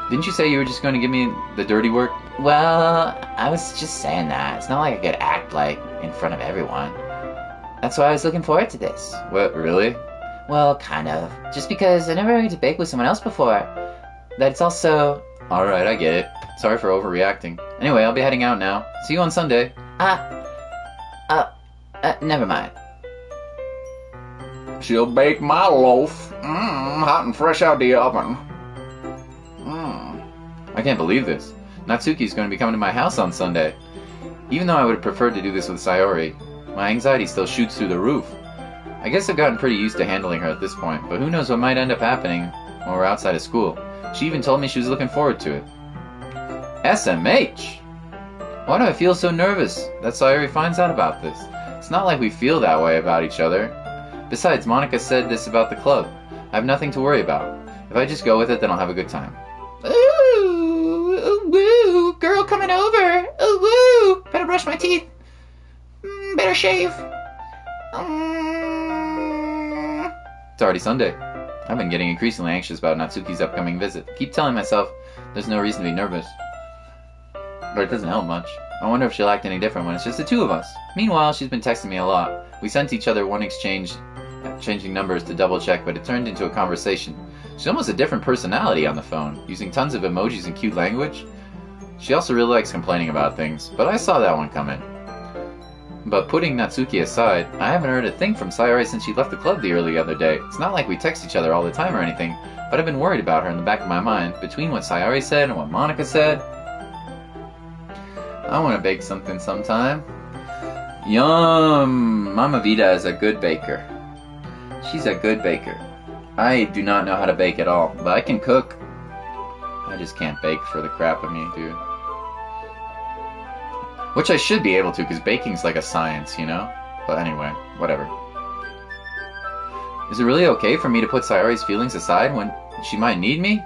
Didn't you say you were just going to give me the dirty work? Well, I was just saying that. It's not like I could act like in front of everyone. That's why I was looking forward to this. What, really? Well, kind of. Just because I never had to bake with someone else before. That it's also... Alright, I get it. Sorry for overreacting. Anyway, I'll be heading out now. See you on Sunday. Never mind. She'll bake my loaf, hot and fresh out the oven. I can't believe this. Natsuki's going to be coming to my house on Sunday. Even though I would have preferred to do this with Sayori, my anxiety still shoots through the roof. I guess I've gotten pretty used to handling her at this point, but who knows what might end up happening when we're outside of school. She even told me she was looking forward to it. SMH! Why do I feel so nervous that Sayori finds out about this? It's not like we feel that way about each other. Besides, Monica said this about the club. I have nothing to worry about. If I just go with it, then I'll have a good time. Ooh, shave? It's already Sunday. I've been getting increasingly anxious about Natsuki's upcoming visit. Keep telling myself there's no reason to be nervous. But it doesn't help much. I wonder if she'll act any different when it's just the two of us. Meanwhile, she's been texting me a lot. We sent each other one exchange, changing numbers to double check, but it turned into a conversation. She's almost a different personality on the phone, using tons of emojis and cute language. She also really likes complaining about things, but I saw that one coming. But putting Natsuki aside, I haven't heard a thing from Sayori since she left the club the early other day. It's not like we text each other all the time or anything, but I've been worried about her in the back of my mind, between what Sayori said and what Monica said. I want to bake something sometime. Yum! Mama Vida is a good baker. She's a good baker. I do not know how to bake at all, but I can cook. I just can't bake for the crap of me, dude. Which I should be able to, because baking's like a science, you know? But anyway, whatever. Is it really okay for me to put Sayori's feelings aside when she might need me?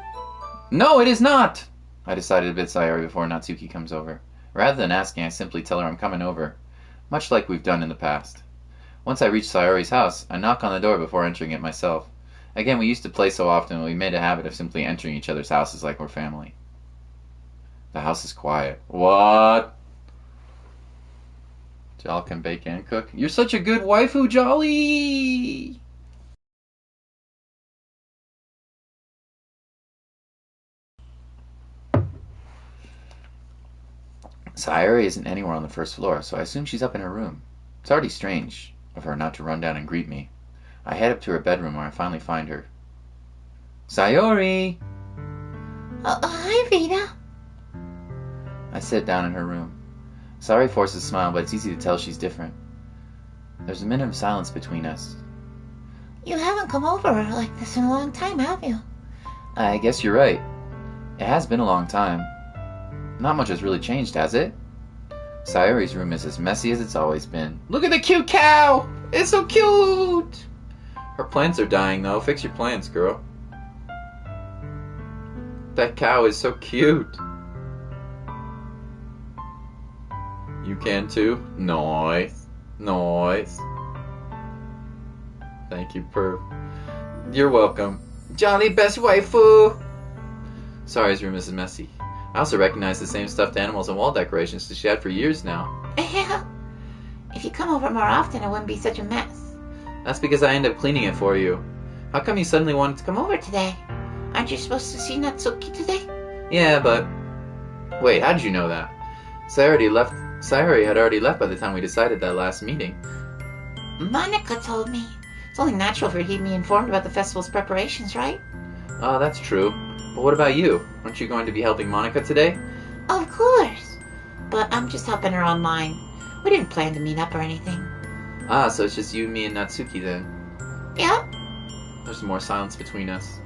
No, it is not! I decided to bid Sayori before Natsuki comes over. Rather than asking, I simply tell her I'm coming over, much like we've done in the past. Once I reach Sayori's house, I knock on the door before entering it myself. Again, we used to play so often, we made a habit of simply entering each other's houses like we're family. The house is quiet. What? Y'all can bake and cook? You're such a good waifu, Jolly! Sayori isn't anywhere on the first floor, so I assume she's up in her room. It's already strange of her not to run down and greet me. I head up to her bedroom where I finally find her. Sayori! Hi, Vida. I sit down in her room. Sayori forces a smile, but it's easy to tell she's different. There's a minute of silence between us. You haven't come over like this in a long time, have you? I guess you're right. It has been a long time. Not much has really changed, has it? Sayori's room is as messy as it's always been. Look at the cute cow! It's so cute! Her plants are dying, though. Fix your plants, girl. That cow is so cute. You can too? Nice. Nice. Thank you, Perv. You're welcome. Jolly best waifu! Sayori's room is messy. I also recognize the same stuffed animals and wall decorations that she had for years now. Yeah. If you come over more often, it wouldn't be such a mess. That's because I end up cleaning it for you. How come you suddenly wanted to come Come over? over today. Aren't you supposed to see Natsuki today? Yeah, but... Wait, how did you know that? Sayori had already left by the time we decided that last meeting. Monica told me. It's only natural for her to keep me informed about the festival's preparations, right? Oh, that's true. But what about you? Aren't you going to be helping Monica today? Of course. But I'm just helping her online. We didn't plan to meet up or anything. Ah, so it's just you, me, and Natsuki then. Yep. There's more silence between us.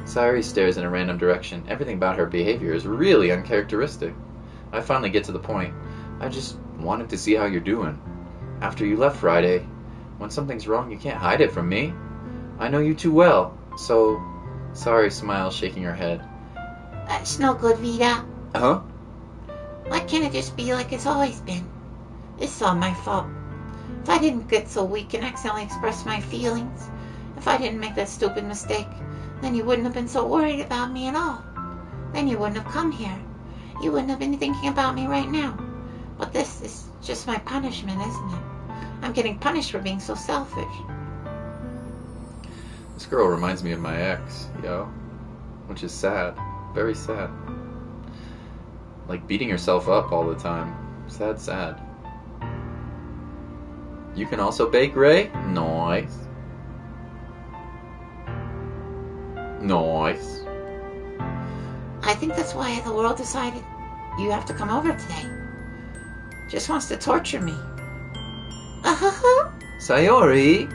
Sayori stares in a random direction. Everything about her behavior is really uncharacteristic. I finally get to the point. I just wanted to see how you're doing. After you left Friday, when something's wrong, you can't hide it from me. I know you too well, so... Sayori smiles, shaking her head. That's no good, Vida. Huh? Why can't it just be like it's always been? It's all my fault. If I didn't get so weak and accidentally express my feelings, if I didn't make that stupid mistake, then you wouldn't have been so worried about me at all. Then you wouldn't have come here. You wouldn't have been thinking about me right now. But this is just my punishment, isn't it? I'm getting punished for being so selfish. This girl reminds me of my ex, yo. Which is sad. Very sad. Like beating yourself up all the time. Sad, sad. You can also bake, Ray? Nice. Nice. I think that's why the world decided you have to come over today. Just wants to torture me. Sayori!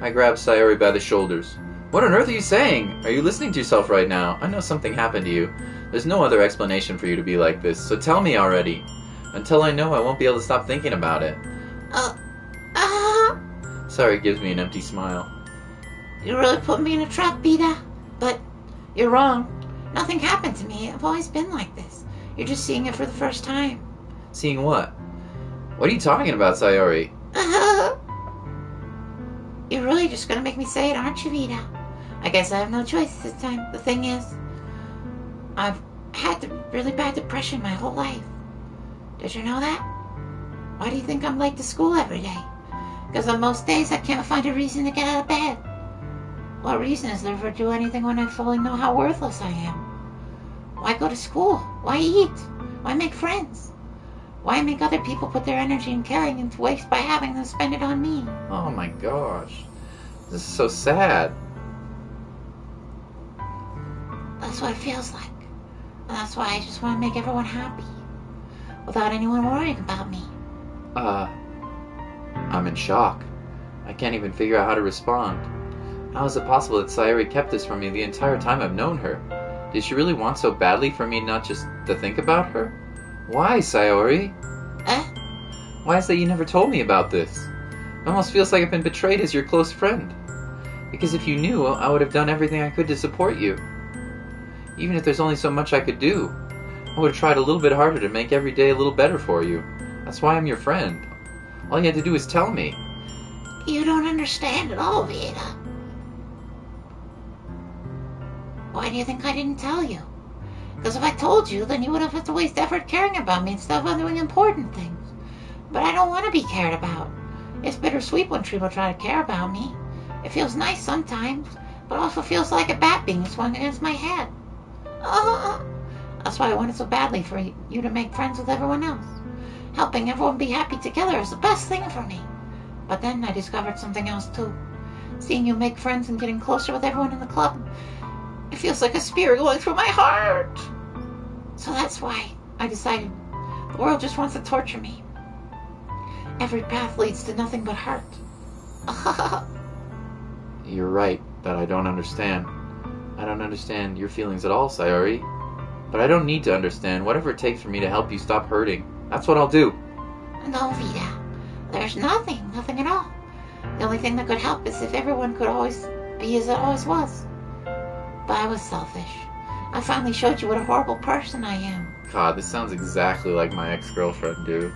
I grab Sayori by the shoulders. What on earth are you saying? Are you listening to yourself right now? I know something happened to you. There's no other explanation for you to be like this, so tell me already. Until I know, I won't be able to stop thinking about it. Sayori gives me an empty smile. You really put me in a trap, Vida. But you're wrong. Nothing happened to me. I've always been like this. You're just seeing it for the first time. Seeing what? What are you talking about, Sayori? You're really just gonna make me say it, aren't you, Vida? I guess I have no choice this time. The thing is, I've had really bad depression my whole life. Did you know that? Why do you think I'm late to school every day? Because on most days I can't find a reason to get out of bed. What reason is there for do anything when I fully know how worthless I am? Why go to school? Why eat? Why make friends? Why make other people put their energy and caring into waste by having them spend it on me? Oh my gosh. This is so sad. That's what it feels like. And that's why I just want to make everyone happy. Without anyone worrying about me. I'm in shock. I can't even figure out how to respond. How is it possible that Sayori kept this from me the entire time I've known her? Did she really want so badly for me not just to think about her? Why, Sayori? Why is it that you never told me about this? It almost feels like I've been betrayed as your close friend. Because if you knew, I would have done everything I could to support you. Even if there's only so much I could do, I would have tried a little bit harder to make every day a little better for you. That's why I'm your friend. All you had to do was tell me. You don't understand at all, Vida. Why do you think I didn't tell you? Because if I told you, then you would have had to waste effort caring about me instead of doing important things. But I don't want to be cared about. It's bittersweet when people try to care about me. It feels nice sometimes, but also feels like a bat being swung against my head. That's why I wanted so badly for you to make friends with everyone else. Helping everyone be happy together is the best thing for me. But then I discovered something else too. Seeing you make friends and getting closer with everyone in the club, it feels like a spear going through my heart. So that's why I decided the world just wants to torture me. Every path leads to nothing but hurt. You're right that I don't understand. I don't understand your feelings at all, Sayori. But I don't need to understand. Whatever it takes for me to help you stop hurting, that's what I'll do. No, Vida. There's nothing at all. The only thing that could help is if everyone could always be as it always was. But I was selfish. I finally showed you what a horrible person I am. God, this sounds exactly like my ex-girlfriend, dude.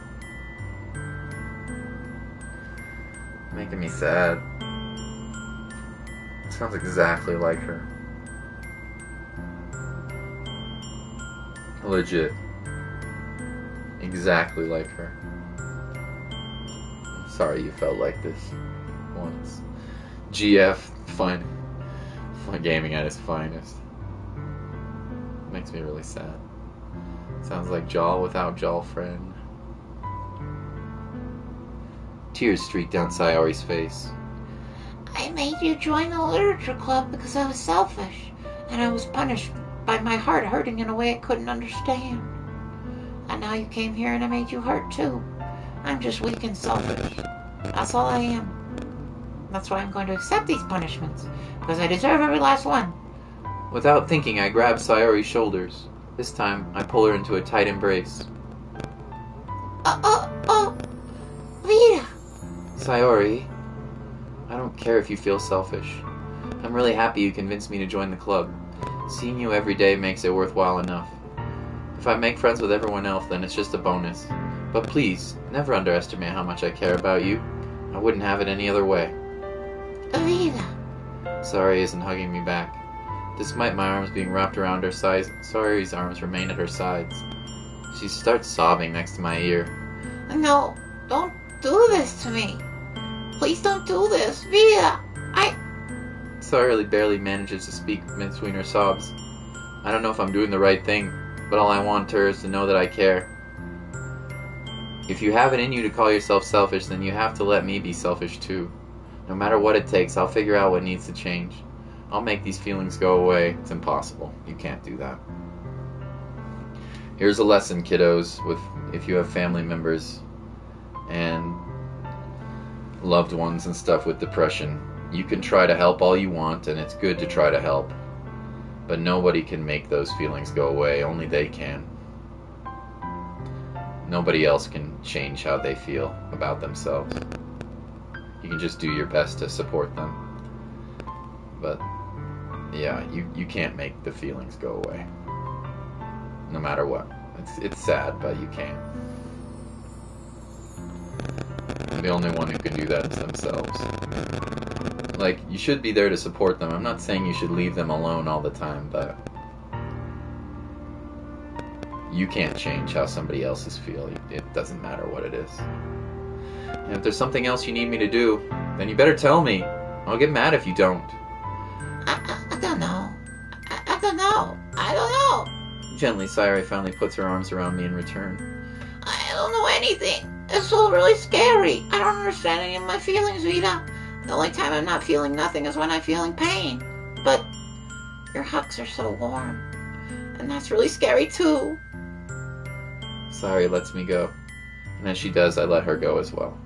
Making me sad. It sounds exactly like her. Legit. Exactly like her. I'm sorry you felt like this once. GF, fun gaming at its finest. Makes me really sad. Sounds like Jaw without Jaw friend. Tears streaked down Sayori's face. I made you join the literature club because I was selfish, and I was punished by my heart hurting in a way I couldn't understand. And now you came here and I made you hurt too. I'm just weak and selfish. That's all I am. That's why I'm going to accept these punishments, because I deserve every last one. Without thinking, I grabbed Sayori's shoulders. This time, I pull her into a tight embrace. Vida! Sayori, I don't care if you feel selfish. I'm really happy you convinced me to join the club. Seeing you every day makes it worthwhile enough. If I make friends with everyone else, then it's just a bonus. But please, never underestimate how much I care about you. I wouldn't have it any other way. Vida! Sayori isn't hugging me back. Despite my arms being wrapped around her sides, Sayori's arms remain at her sides. She starts sobbing next to my ear. No, don't do this to me. Please don't do this, Vida! Sayori barely manages to speak between her sobs. I don't know if I'm doing the right thing, but all I want her is to know that I care. If you have it in you to call yourself selfish, then you have to let me be selfish too. No matter what it takes, I'll figure out what needs to change. I'll make these feelings go away. It's impossible. You can't do that. Here's a lesson, kiddos, if you have family members and loved ones and stuff with depression. You can try to help all you want, and it's good to try to help. But nobody can make those feelings go away. Only they can. Nobody else can change how they feel about themselves. You can just do your best to support them. But, yeah, you can't make the feelings go away. No matter what. It's sad, but you can't. The only one who can do that is themselves. Like, you should be there to support them. I'm not saying you should leave them alone all the time, but you can't change how somebody else's feel. It doesn't matter what it is. And if there's something else you need me to do, then you better tell me. I'll get mad if you don't. I don't know. I don't know. I don't know. Gently, Sayori finally puts her arms around me in return. I don't know anything. It's all really scary. I don't understand any of my feelings, Vita. The only time I'm not feeling nothing is when I'm feeling pain. But your hugs are so warm. And that's really scary, too. Sayori lets me go. And as she does, I let her go as well.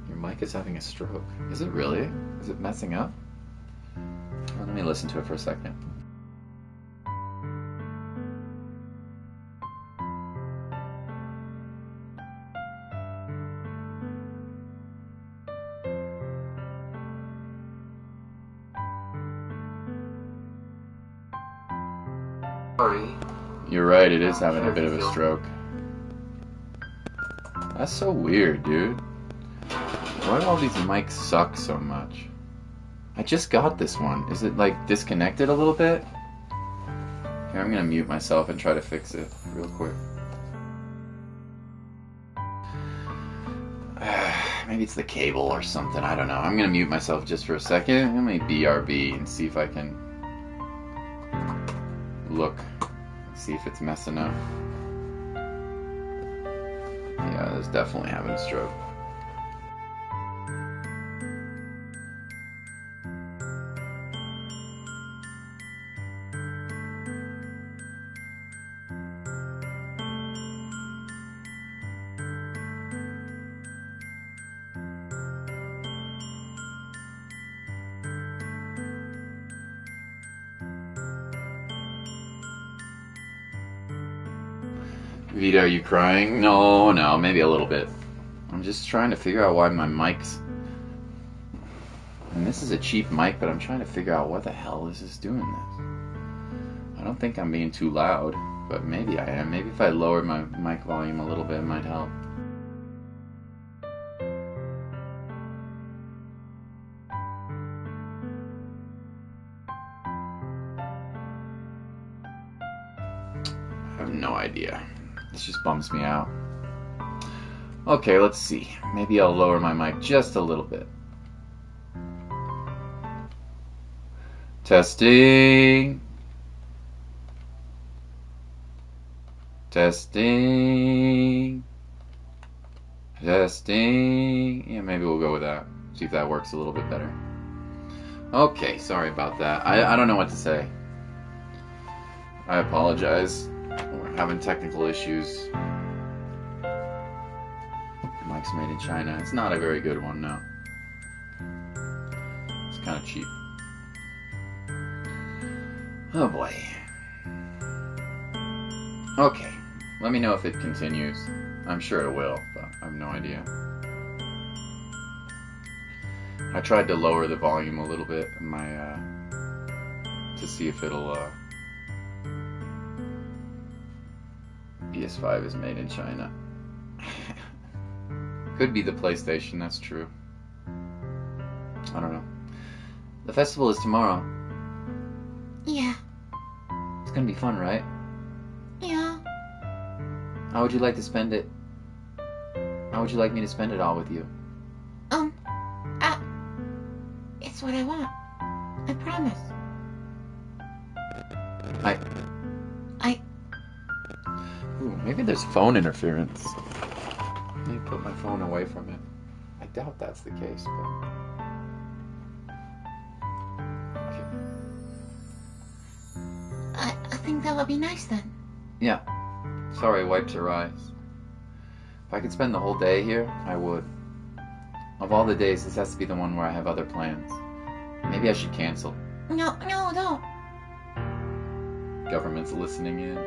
Your mic is having a stroke. Is it really? Is it messing up? Well, let me listen to it for a second. Sorry. You're right, it is having a bit of a stroke. That's so weird, dude. Why do all these mics suck so much? I just got this one. Is it, like, disconnected a little bit? Here, I'm gonna mute myself and try to fix it real quick. Maybe it's the cable or something, I don't know. I'm gonna mute myself just for a second. Let me BRB and see if I can look. See if it's messing up. Yeah, it's definitely having a stroke. Vita, are you crying? No, maybe a little bit. I'm just trying to figure out why my mic's... And this is a cheap mic, but I'm trying to figure out what the hell is this doing this. I don't think I'm being too loud, but maybe I am. Maybe if I lowered my mic volume a little bit, it might help. I have no idea. This just bums me out. Okay, let's see. Maybe I'll lower my mic just a little bit. Testing. Testing. Testing. Yeah, maybe we'll go with that. See if that works a little bit better. Okay, sorry about that. I don't know what to say. I apologize. We're having technical issues. Mic's made in China. It's not a very good one, no. It's kind of cheap. Oh boy. Okay, let me know if it continues. I'm sure it will, but I have no idea. I tried to lower the volume a little bit in my to see if it'll PS5 is made in China. Could be the PlayStation, that's true. I don't know. The festival is tomorrow. Yeah. It's gonna be fun, right? Yeah. How would you like to spend it? How would you like me to spend it all with you? It's what I want. I promise. Ooh, maybe there's phone interference. Let me put my phone away from it. I doubt that's the case, but... Okay. I think that would be nice then. Yeah. Sorry, wipes her eyes. If I could spend the whole day here, I would. Of all the days, this has to be the one where I have other plans. Maybe I should cancel. No, don't. Government's listening in.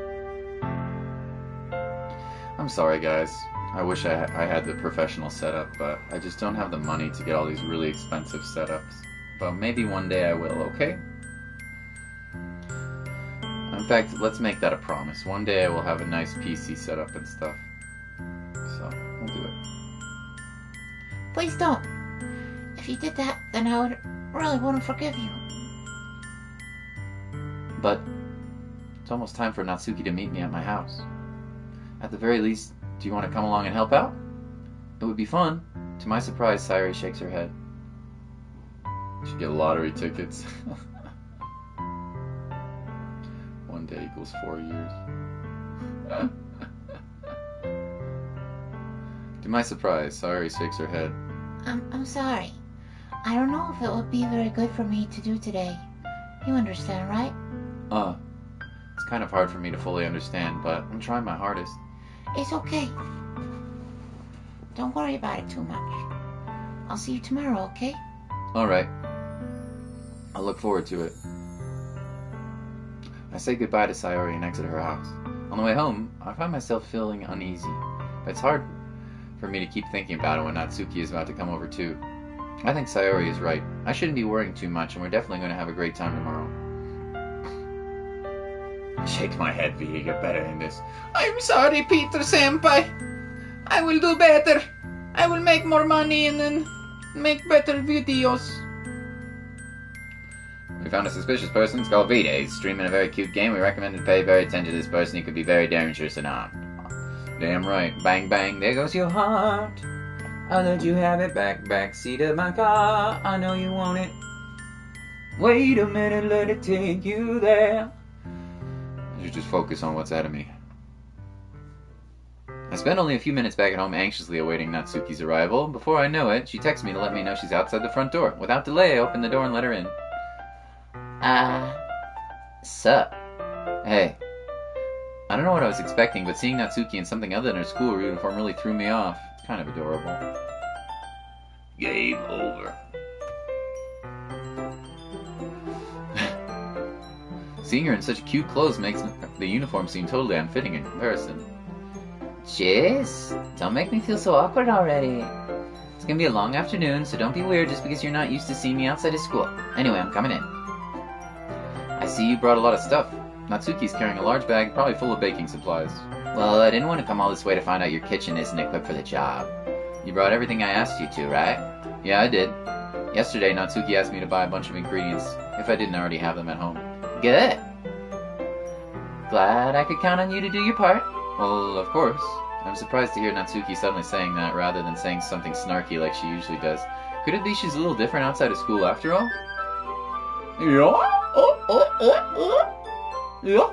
I'm sorry, guys. I wish I had the professional setup, but I just don't have the money to get all these really expensive setups. But maybe one day I will, okay? In fact, let's make that a promise. One day I will have a nice PC setup and stuff. So, we'll do it. Please don't. If you did that, then I really wouldn't forgive you. But it's almost time for Natsuki to meet me at my house. At the very least, do you want to come along and help out? It would be fun. To my surprise, Sayori shakes her head. Should get lottery tickets. 1 day equals 4 years. To my surprise, Sayori shakes her head. I'm sorry. I don't know if it would be very good for me to do today. You understand, right? It's kind of hard for me to fully understand, but I'm trying my hardest. It's okay. Don't worry about it too much. I'll see you tomorrow, okay? Alright. I'll look forward to it. I say goodbye to Sayori and exit her house. On the way home, I find myself feeling uneasy. It's hard for me to keep thinking about it when Natsuki is about to come over too. I think Sayori is right. I shouldn't be worrying too much, and we're definitely going to have a great time tomorrow. I shake my head, V. You get better than this. I'm sorry, Peter-senpai. I will do better. I will make more money and then make better videos. We found a suspicious person. It's called Vita. He's streaming a very cute game. We recommend to pay very attention to this person. He could be very dangerous and armed. Damn right. Bang, bang, there goes your heart. I'll let you have it back seat of my car. I know you want it. Wait a minute, let it take you there. I should just focus on what's ahead of me. I spent only a few minutes back at home anxiously awaiting Natsuki's arrival. Before I know it, she texts me to let me know she's outside the front door. Without delay, I open the door and let her in. Sup? Hey. I don't know what I was expecting, but seeing Natsuki in something other than her school uniform really threw me off. It's kind of adorable. Game over. Seeing her in such cute clothes makes the uniform seem totally unfitting in comparison. Jeez, don't make me feel so awkward already. It's gonna be a long afternoon, so don't be weird just because you're not used to seeing me outside of school. Anyway, I'm coming in. I see you brought a lot of stuff. Natsuki's carrying a large bag, probably full of baking supplies. Well, I didn't want to come all this way to find out your kitchen isn't equipped for the job. You brought everything I asked you to, right? Yeah, I did. Yesterday, Natsuki asked me to buy a bunch of ingredients, if I didn't already have them at home. Good. Glad I could count on you to do your part. Well, of course. I'm surprised to hear Natsuki suddenly saying that rather than saying something snarky like she usually does. Could it be she's a little different outside of school after all? Yeah?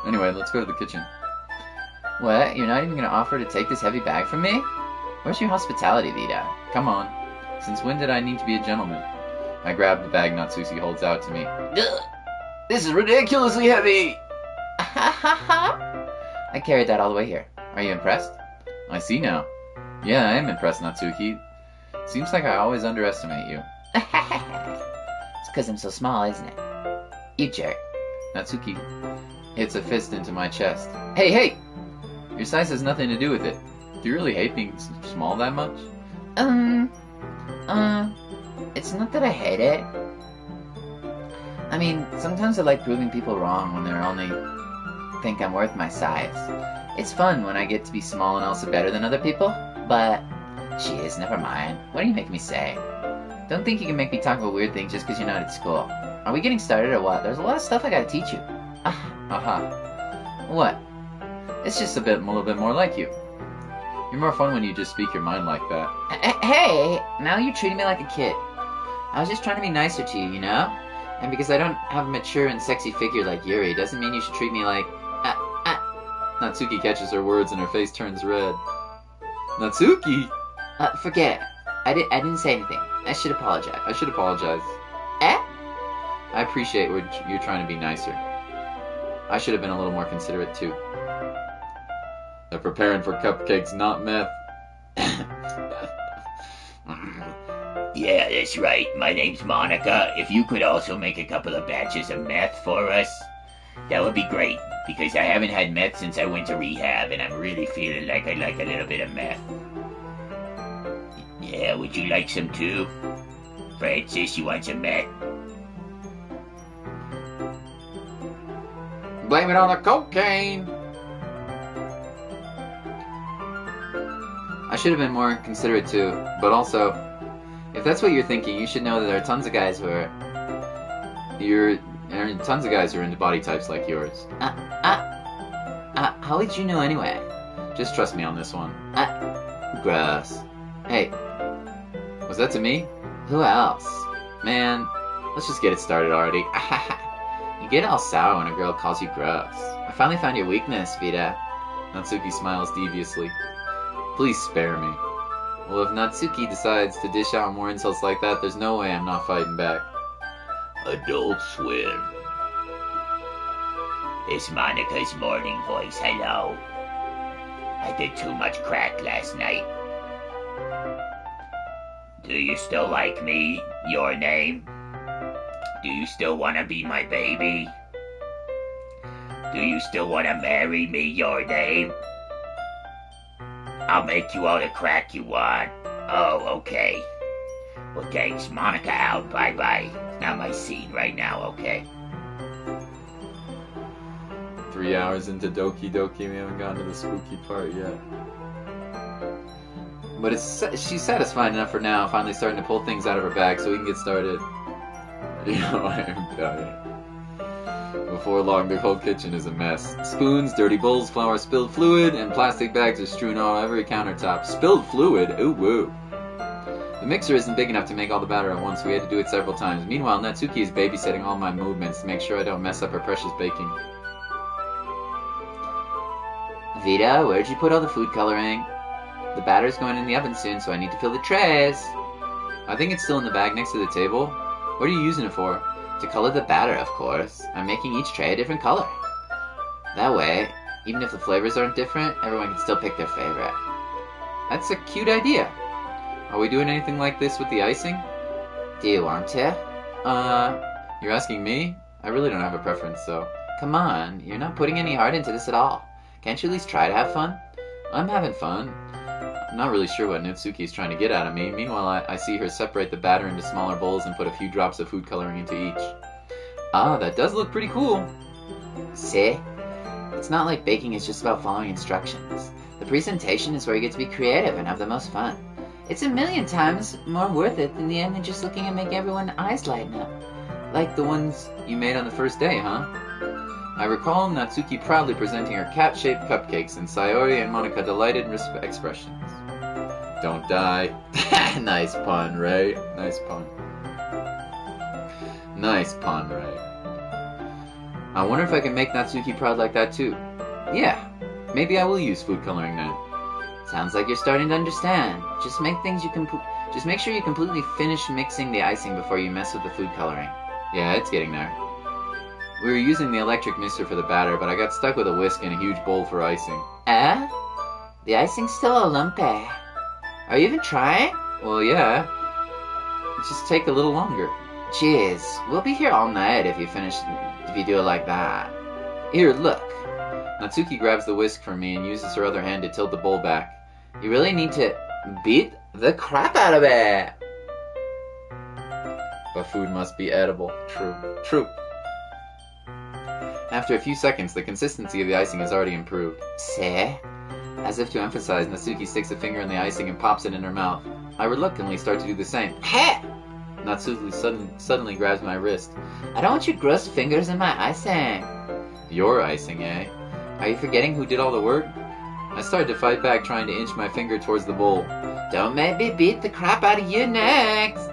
Anyway, let's go to the kitchen. What? You're not even going to offer to take this heavy bag from me? Where's your hospitality, Vita? Come on. Since when did I need to be a gentleman? I grab the bag Natsuki holds out to me. This is ridiculously heavy. I carried that all the way here. Are you impressed? I see now. Yeah, I am impressed, Natsuki. Seems like I always underestimate you. It's because I'm so small, isn't it? You jerk. Natsuki hits a fist into my chest. Hey! Your size has nothing to do with it. Do you really hate being small that much? It's not that I hate it. I mean, sometimes I like proving people wrong when they're only think I'm worth my size. It's fun when I get to be small and also better than other people, but jeez, never mind. What do you make me say? Don't think you can make me talk about weird things just because you're not at school. Are we getting started or what? There's a lot of stuff I gotta teach you. What? It's just a little bit more like you. You're more fun when you just speak your mind like that. Hey, now you're treating me like a kid. I was just trying to be nicer to you, you know? And because I don't have a mature and sexy figure like Yuri, doesn't mean you should treat me like... Natsuki catches her words and her face turns red. Natsuki! Forget it. I didn't say anything. I should apologize. I should apologize. I appreciate you're trying to be nicer. I should have been a little more considerate too. They're preparing for cupcakes, not meth. Yeah, that's right. My name's Monica. If you could also make a couple of batches of meth for us, that would be great. Because I haven't had meth since I went to rehab, and I'm really feeling like I'd like a little bit of meth. Yeah, would you like some too? Francis, you want some meth? Blame it on the cocaine. I should have been more considerate too, but also, If that's what you're thinking, you should know that there are tons of guys who are... tons of guys who are into body types like yours. How would you know anyway? Just trust me on this one. Gross. Hey, was that to me? Who else? Man, let's just get it started already. You get all sour when a girl calls you gross. I finally found your weakness, Vita. Natsuki smiles deviously. Please spare me. Well, if Natsuki decides to dish out more insults like that, there's no way I'm not fighting back. Adult Swim. It's Monica's morning voice. Hello. I did too much crack last night. Do you still like me? Your name? Do you still want to be my baby? Do you still want to marry me? Your name? I'll make you all the crack you want. Oh, okay. Well, thanks. Monica out. Bye-bye. It's not my scene right now, okay? 3 hours into Doki Doki, we haven't gotten to the spooky part yet. But she's satisfied enough for now, finally starting to pull things out of her bag so we can get started. You know, I'm dying. Before long, the whole kitchen is a mess. Spoons, dirty bowls, flour, spilled fluid, and plastic bags are strewn all over every countertop. Spilled fluid? Ooh, woo. The mixer isn't big enough to make all the batter at once, so we had to do it several times. Meanwhile, Natsuki is babysitting all my movements to make sure I don't mess up her precious baking. Vita, where'd you put all the food coloring? The batter's going in the oven soon, so I need to fill the trays. I think it's still in the bag next to the table. What are you using it for? To color the batter, of course. I'm making each tray a different color. That way, even if the flavors aren't different, everyone can still pick their favorite. That's a cute idea. Are we doing anything like this with the icing? Do you want to? You're asking me? I really don't have a preference, so... Come on, you're not putting any heart into this at all. Can't you at least try to have fun? I'm having fun. I'm not really sure what Natsuki is trying to get out of me. Meanwhile, I see her separate the batter into smaller bowls and put a few drops of food coloring into each. Ah, that does look pretty cool. See? It's not like baking is just about following instructions. The presentation is where you get to be creative and have the most fun. It's a million times more worth it than the end of just looking and make everyone's eyes lighten up. Like the ones you made on the first day, huh? I recall Natsuki proudly presenting her cat-shaped cupcakes and Sayori and Monica delighted expressions. Don't die. Nice pun, Ray. Nice pun. Nice pun, Ray. I wonder if I can make Natsuki proud like that too. Yeah, maybe I will use food coloring then. Sounds like you're starting to understand. Just make sure you completely finish mixing the icing before you mess with the food coloring. Yeah, it's getting there. We were using the electric mixer for the batter, but I got stuck with a whisk and a huge bowl for icing. The icing's still a lumpy. Are you even trying? Well, yeah. Just take a little longer. Jeez, we'll be here all night if you do it like that. Here, look. Natsuki grabs the whisk from me and uses her other hand to tilt the bowl back. You really need to beat the crap out of it. But food must be edible. True. After a few seconds, the consistency of the icing has already improved. See? As if to emphasize, Natsuki sticks a finger in the icing and pops it in her mouth. I reluctantly start to do the same. Hey! Natsuki suddenly grabs my wrist. I don't want your gross fingers in my icing. Your icing, eh? Are you forgetting who did all the work? I started to fight back, trying to inch my finger towards the bowl. Don't make me beat the crap out of you next!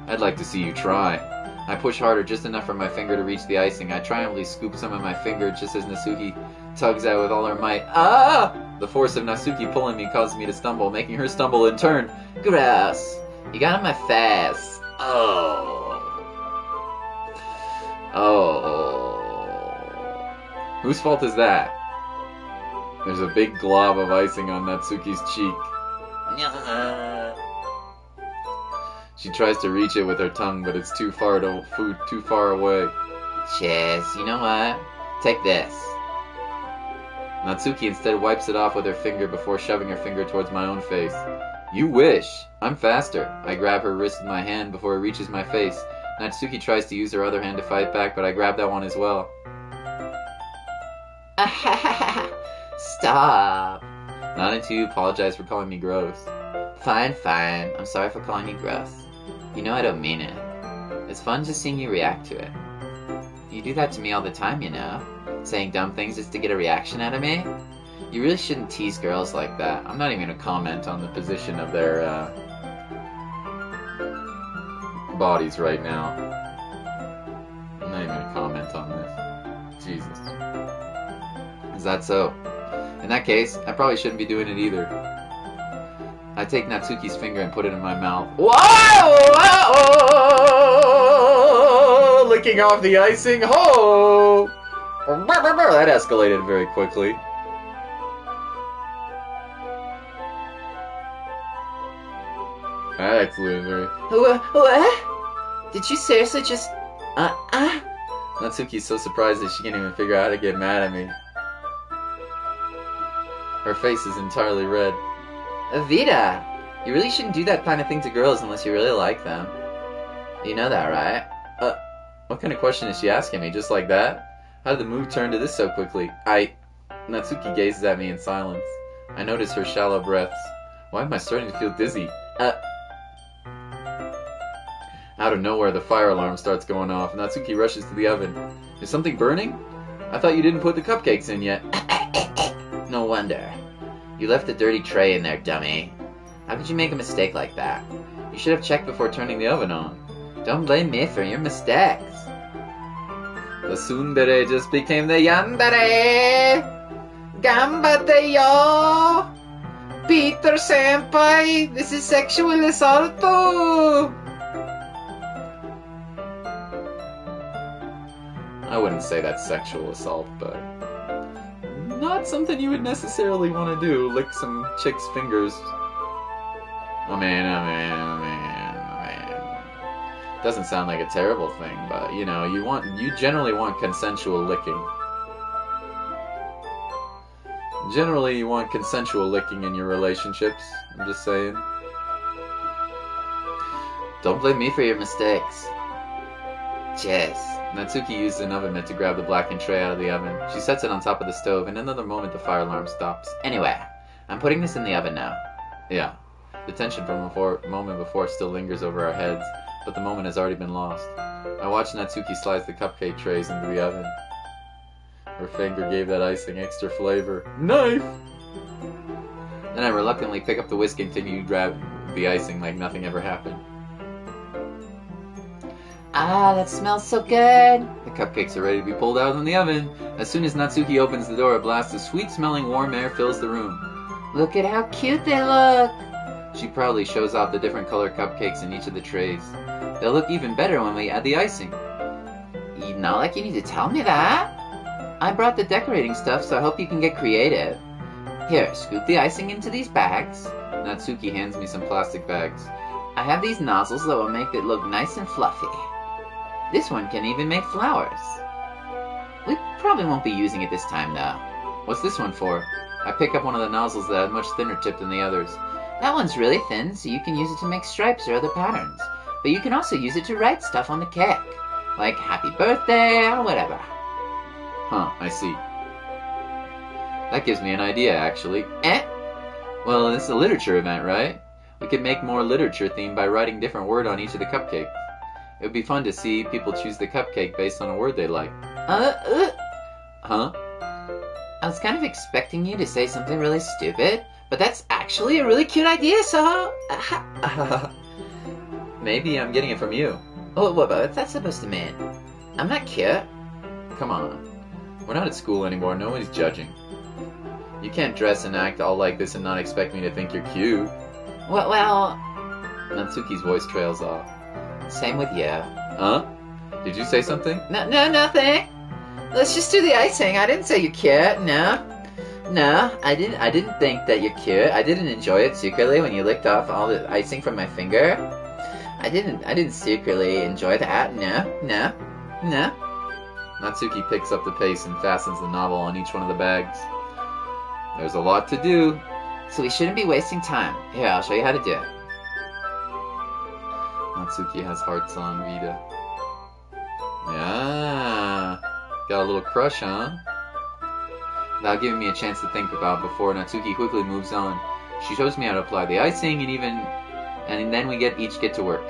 I'd like to see you try. I push harder, just enough for my finger to reach the icing. I triumphantly scoop some of my finger just as Natsuki tugs out with all her might. Ah! The force of Natsuki pulling me causes me to stumble, making her stumble in turn. Gross. You got in my face. Oh. Whose fault is that? There's a big glob of icing on Natsuki's cheek. She tries to reach it with her tongue, but it's too far away. Cheers. You know what? Take this. Natsuki instead wipes it off with her finger before shoving her finger towards my own face. You wish! I'm faster. I grab her wrist with my hand before it reaches my face. Natsuki tries to use her other hand to fight back, but I grab that one as well. Stop. Not until you apologize for calling me gross. Fine. I'm sorry for calling you gross. You know I don't mean it. It's fun just seeing you react to it. You do that to me all the time, you know? Saying dumb things just to get a reaction out of me? You really shouldn't tease girls like that. I'm not even going to comment on the position of their bodies right now. I'm not even going to comment on this. Jesus. Is that so? In that case, I probably shouldn't be doing it either. I take Natsuki's finger and put it in my mouth. Whoa! Licking off the icing. Ho! That escalated very quickly. That escalated very... What? Did you seriously just... Natsuki's so surprised that she can't even figure out how to get mad at me. Her face is entirely red. Vita! You really shouldn't do that kind of thing to girls unless you really like them. You know that, right? What kind of question is she asking me? Just like that? How did the mood turn to this so quickly? Natsuki gazes at me in silence. I notice her shallow breaths. Why am I starting to feel dizzy? Out of nowhere, the fire alarm starts going off. Natsuki rushes to the oven. Is something burning? I thought you didn't put the cupcakes in yet. No wonder. You left a dirty tray in there, dummy. How could you make a mistake like that? You should have checked before turning the oven on. Don't blame me for your mistakes. The tsundere just became the yandere. Gambate yo. Peter senpai, this is sexual assault. I wouldn't say that's sexual assault, but not something you would necessarily want to do. Lick some chick's fingers. Oh man. Doesn't sound like a terrible thing, but you know, you generally want consensual licking. Generally, you want consensual licking in your relationships. I'm just saying. Don't blame me for your mistakes. Yes. Natsuki uses an oven mitt to grab the blackened tray out of the oven. She sets it on top of the stove, and in another moment the fire alarm stops. Anyway, I'm putting this in the oven now. Yeah. The tension from a moment before still lingers over our heads, but the moment has already been lost. I watch Natsuki slice the cupcake trays into the oven. Her finger gave that icing extra flavor. Knife! Then I reluctantly pick up the whisk and continue to grab the icing like nothing ever happened. Ah, that smells so good! The cupcakes are ready to be pulled out from the oven. As soon as Natsuki opens the door, a blast of sweet-smelling warm air fills the room. Look at how cute they look! She proudly shows off the different colored cupcakes in each of the trays. They'll look even better when we add the icing. Not like you need to tell me that. I brought the decorating stuff, so I hope you can get creative. Here, scoop the icing into these bags. Natsuki hands me some plastic bags. I have these nozzles that will make it look nice and fluffy. This one can even make flowers. We probably won't be using it this time, though. What's this one for? I pick up one of the nozzles that has much thinner tip than the others. That one's really thin, so you can use it to make stripes or other patterns. But you can also use it to write stuff on the cake. Like happy birthday or whatever. Huh, I see. That gives me an idea, actually. Well, this is a literature event, right? We could make more literature themed by writing different word on each of the cupcakes. It would be fun to see people choose the cupcake based on a word they like. Huh? I was kind of expecting you to say something really stupid, but that's actually a really cute idea, so... Maybe I'm getting it from you. Oh, what's that supposed to mean? I'm not cute. Come on. We're not at school anymore, nobody's judging. You can't dress and act all like this and not expect me to think you're cute. Well... Natsuki's voice trails off. Same with you. Huh? Did you say something? No, nothing. Let's just do the icing. I didn't say you're cute. No, I didn't think that you're cute. I didn't enjoy it secretly when you licked off all the icing from my finger. I didn't secretly enjoy that. No. Natsuki picks up the paste and fastens the novel on each one of the bags. There's a lot to do. So we shouldn't be wasting time. Here, I'll show you how to do it. Natsuki has hearts on Vita. Yeah. Got a little crush, huh? Without giving me a chance to think about before, Natsuki quickly moves on. She shows me how to apply the icing and then we each get to work.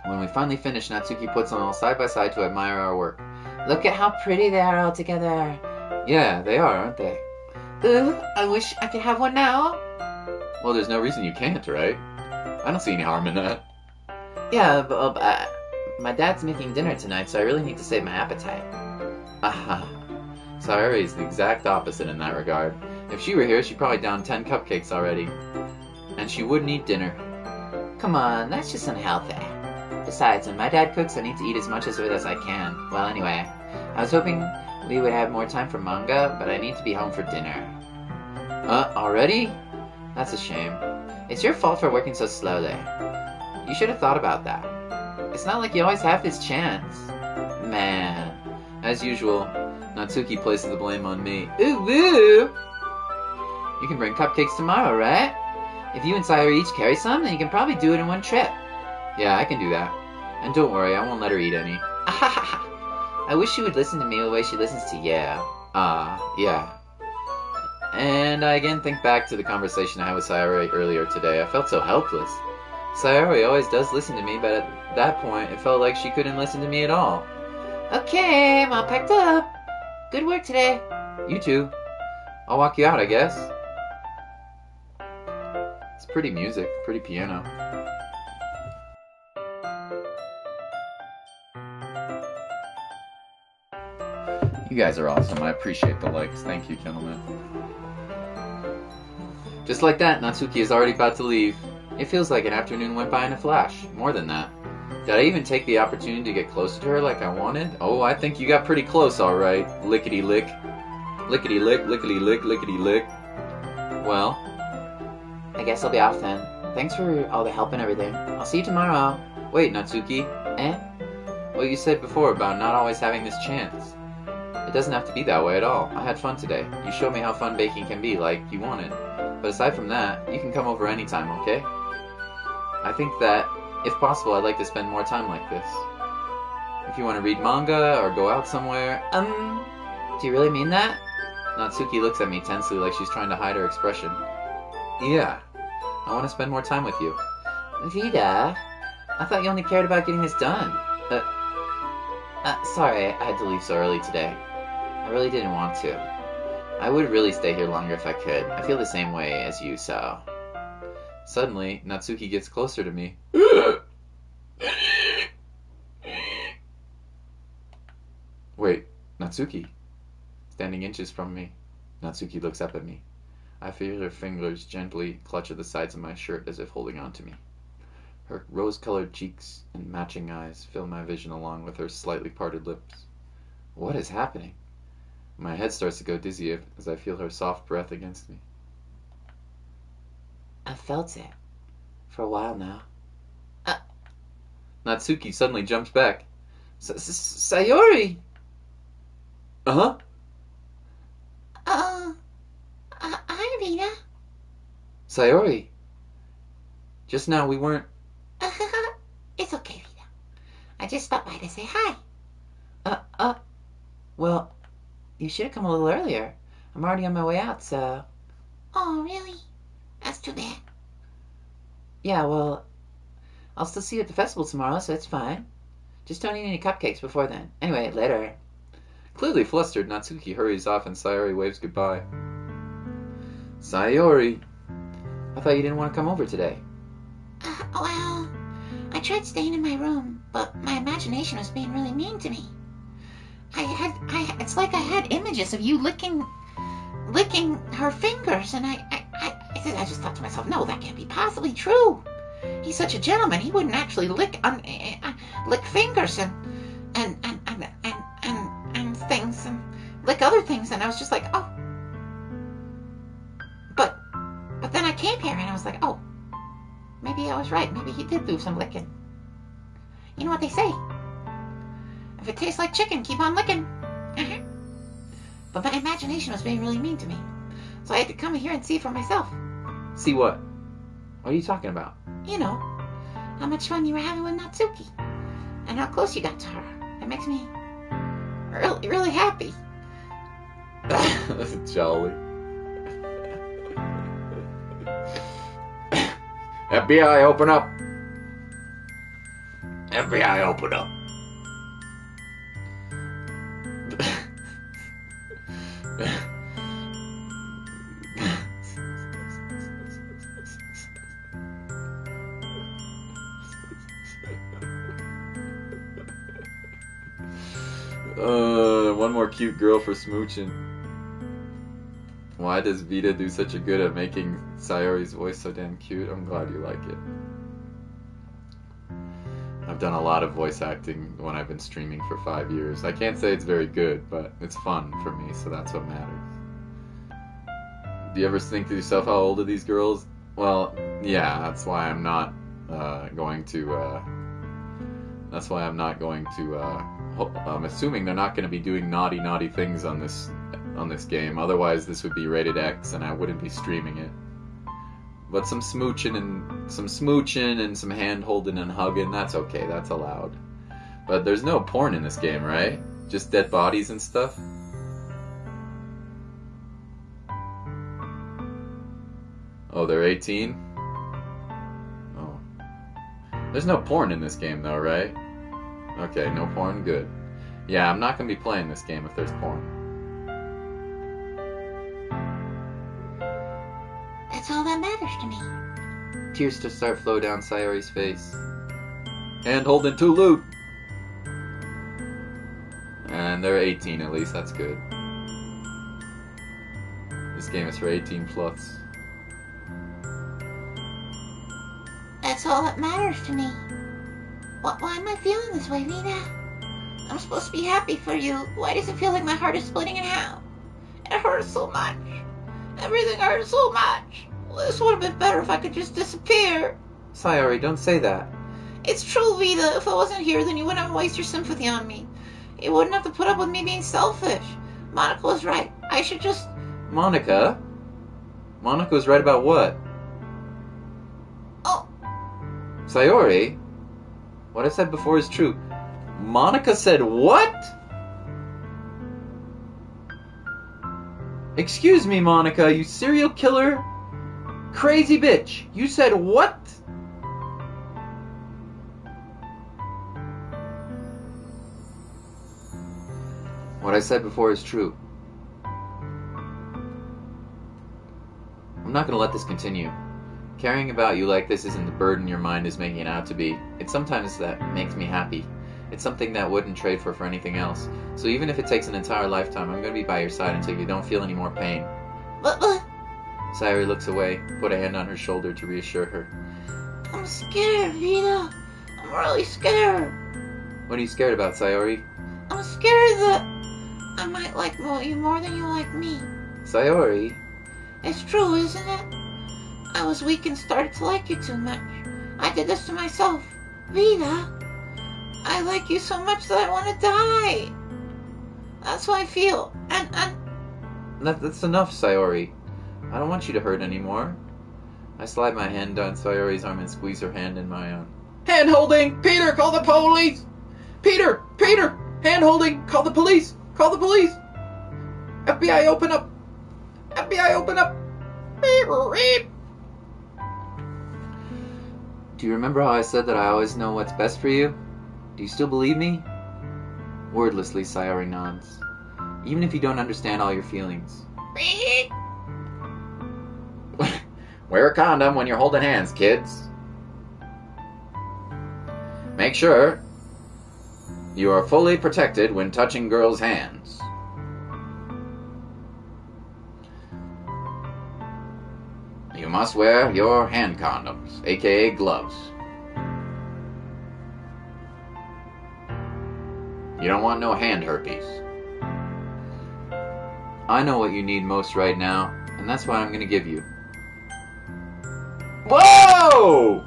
When we finally finish, Natsuki puts them all side by side to admire our work. Look at how pretty they are all together. Yeah, they are, aren't they? Ooh, I wish I could have one now. Well, there's no reason you can't, right? I don't see any harm in that. Yeah, but my dad's making dinner tonight, so I really need to save my appetite. Aha. Sayori is the exact opposite in that regard. If she were here, she'd probably down 10 cupcakes already. And she wouldn't eat dinner. Come on, that's just unhealthy. Besides, when my dad cooks, I need to eat as much of it as I can. Well, anyway, I was hoping we would have more time for manga, but I need to be home for dinner. Already? That's a shame. It's your fault for working so slowly. You should have thought about that. It's not like you always have this chance. Man. As usual, Natsuki places the blame on me. Ooh, woo! You can bring cupcakes tomorrow, right? If you and Sayori each carry some, then you can probably do it in one trip. Yeah, I can do that. And don't worry, I won't let her eat any. I wish she would listen to me the way she listens to you. Yeah. And I again think back to the conversation I had with Sayori earlier today. I felt so helpless. Sayori always does listen to me, but at that point, it felt like she couldn't listen to me at all. Okay, I'm all packed up. Good work today. You too. I'll walk you out, I guess. It's pretty music, pretty piano. You guys are awesome. I appreciate the likes. Thank you, gentlemen. Just like that, Natsuki is already about to leave. It feels like an afternoon went by in a flash. More than that. Did I even take the opportunity to get closer to her like I wanted? Oh, I think you got pretty close, alright. Lickety-lick. Lickety-lick, lickety-lick, lickety-lick. Well, I guess I'll be off then. Thanks for all the help and everything. I'll see you tomorrow. Wait, Natsuki. What you said before about not always having this chance. It doesn't have to be that way at all. I had fun today. You showed me how fun baking can be, like you wanted. But aside from that, you can come over anytime, okay? I think that, if possible, I'd like to spend more time like this. If you want to read manga or go out somewhere, do you really mean that? Natsuki looks at me tensely like she's trying to hide her expression. Yeah, I want to spend more time with you. Vida, I thought you only cared about getting this done. Sorry, I had to leave so early today. I really didn't want to. I would really stay here longer if I could. I feel the same way as you, so... Suddenly, Natsuki gets closer to me. Wait, Natsuki. Standing inches from me, Natsuki looks up at me. I feel her fingers gently clutch at the sides of my shirt as if holding on to me. Her rose-colored cheeks and matching eyes fill my vision along with her slightly parted lips. What is happening? My head starts to go dizzy as I feel her soft breath against me. I've felt it. For a while now. Natsuki suddenly jumps back. Sayori! Uh-huh? Hi, Rita. Sayori. Just now we weren't... It's okay, Rita. I just stopped by to say hi. Well, you should have come a little earlier. I'm already on my way out, so... Oh, really? That's too bad. Yeah, well, I'll still see you at the festival tomorrow, so it's fine. Just don't eat any cupcakes before then. Anyway, later. Clearly flustered, Natsuki hurries off and Sayori waves goodbye. Sayori, I thought you didn't want to come over today. Well, I tried staying in my room, but my imagination was being really mean to me. It's like I had images of you licking her fingers, and I just thought to myself, no, that can't be possibly true. He's such a gentleman. He wouldn't actually lick fingers and things and lick other things. And I was just like, oh. But then I came here and I was like, oh, maybe I was right. Maybe he did do some licking. You know what they say? If it tastes like chicken, keep on licking. But my imagination was being really mean to me. So I had to come here and see for myself. See what? What are you talking about? You know, how much fun you were having with Natsuki. And how close you got to her. It makes me really, really happy. Jolly. FBI, open up. FBI, open up. One more cute girl for smooching. Why does Vita do such a good at making Sayori's voice so damn cute? I'm glad you like it. I've done a lot of voice acting when I've been streaming for 5 years. I can't say it's very good, but it's fun for me, so that's what matters. Do you ever think to yourself, how old are these girls? Well, yeah, that's why I'm not going to... That's why I'm not going to... I'm assuming they're not going to be doing naughty things on this game. Otherwise, this would be rated X, and I wouldn't be streaming it. But some smooching and some hand holding and hugging, that's okay. That's allowed. But there's no porn in this game, right? Just dead bodies and stuff. Oh, they're 18? Oh. There's no porn in this game, though, right? Okay, no porn? Good. Yeah, I'm not going to be playing this game if there's porn. That's all that matters to me. Tears to start flow down Sayori's face. Hand holding to loot! And they're 18 at least, that's good. This game is for 18 plus. That's all that matters to me. Why am I feeling this way, Vita? I'm supposed to be happy for you. Why does it feel like my heart is splitting in half? It hurts so much. Everything hurts so much. This would have been better if I could just disappear. Sayori, don't say that. It's true, Vita. If I wasn't here, then you wouldn't have to waste your sympathy on me. You wouldn't have to put up with me being selfish. Monica was right. I should just... Monica? Monica was right about what? Oh. Sayori? What I said before is true. Monica said what? Excuse me, Monica, you serial killer? Crazy bitch. You said what? What I said before is true. I'm not gonna let this continue. Caring about you like this isn't the burden your mind is making it out to be. It's sometimes that makes me happy. It's something that I wouldn't trade for anything else. So even if it takes an entire lifetime, I'm gonna be by your side until you don't feel any more pain. But... Sayori looks away, put a hand on her shoulder to reassure her. I'm scared, Vita. I'm really scared. What are you scared about, Sayori? I'm scared that I might like you more than you like me. Sayori? It's true, isn't it? I was weak and started to like you too much. I did this to myself. Vita, I like you so much that I want to die. That's how I feel. And That's enough, Sayori. I don't want you to hurt anymore. I slide my hand down Sayori's arm and squeeze her hand in my own. Hand holding! Peter, call the police! Peter! Hand holding! Call the police! Call the police! FBI, open up! FBI, open up! Do you remember how I said that I always know what's best for you? Do you still believe me? Wordlessly, Sayori nods. Even if you don't understand all your feelings. Wear a condom when you're holding hands, kids. Make sure you are fully protected when touching girls' hands. You must wear your hand condoms, aka gloves. You don't want no hand herpes. I know what you need most right now, and that's what I'm gonna give you. Whoa!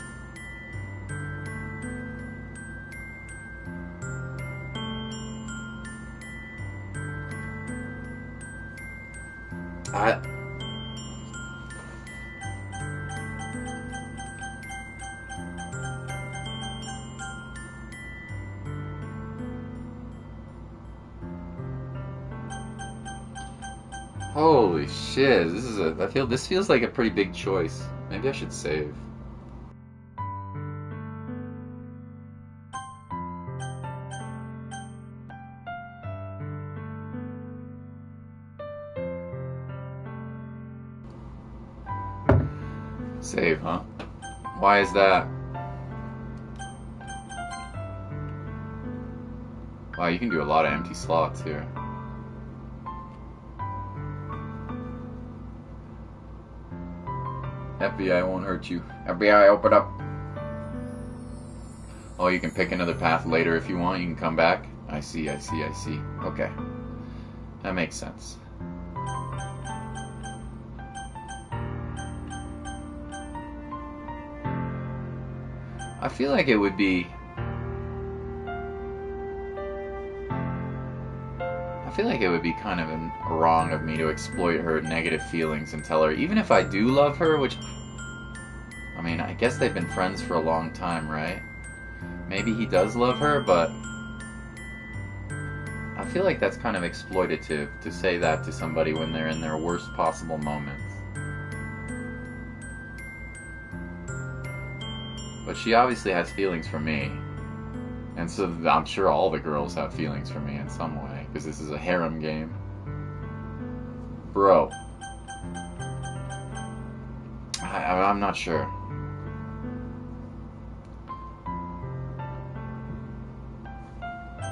Holy shit, this feels like a pretty big choice. Maybe I should save. Save, huh? Why is that? Wow, you can do a lot of empty slots here. FBI won't hurt you. FBI, open up. Oh, you can pick another path later if you want. You can come back. I see. Okay. That makes sense. I feel like it would be... kind of wrong of me to exploit her negative feelings and tell her, even if I do love her, which... I mean, I guess they've been friends for a long time, right? Maybe he does love her, but... I feel like that's kind of exploitative to say that to somebody when they're in their worst possible moments. But she obviously has feelings for me. And so I'm sure all the girls have feelings for me in some way, because this is a harem game. Bro. I'm not sure.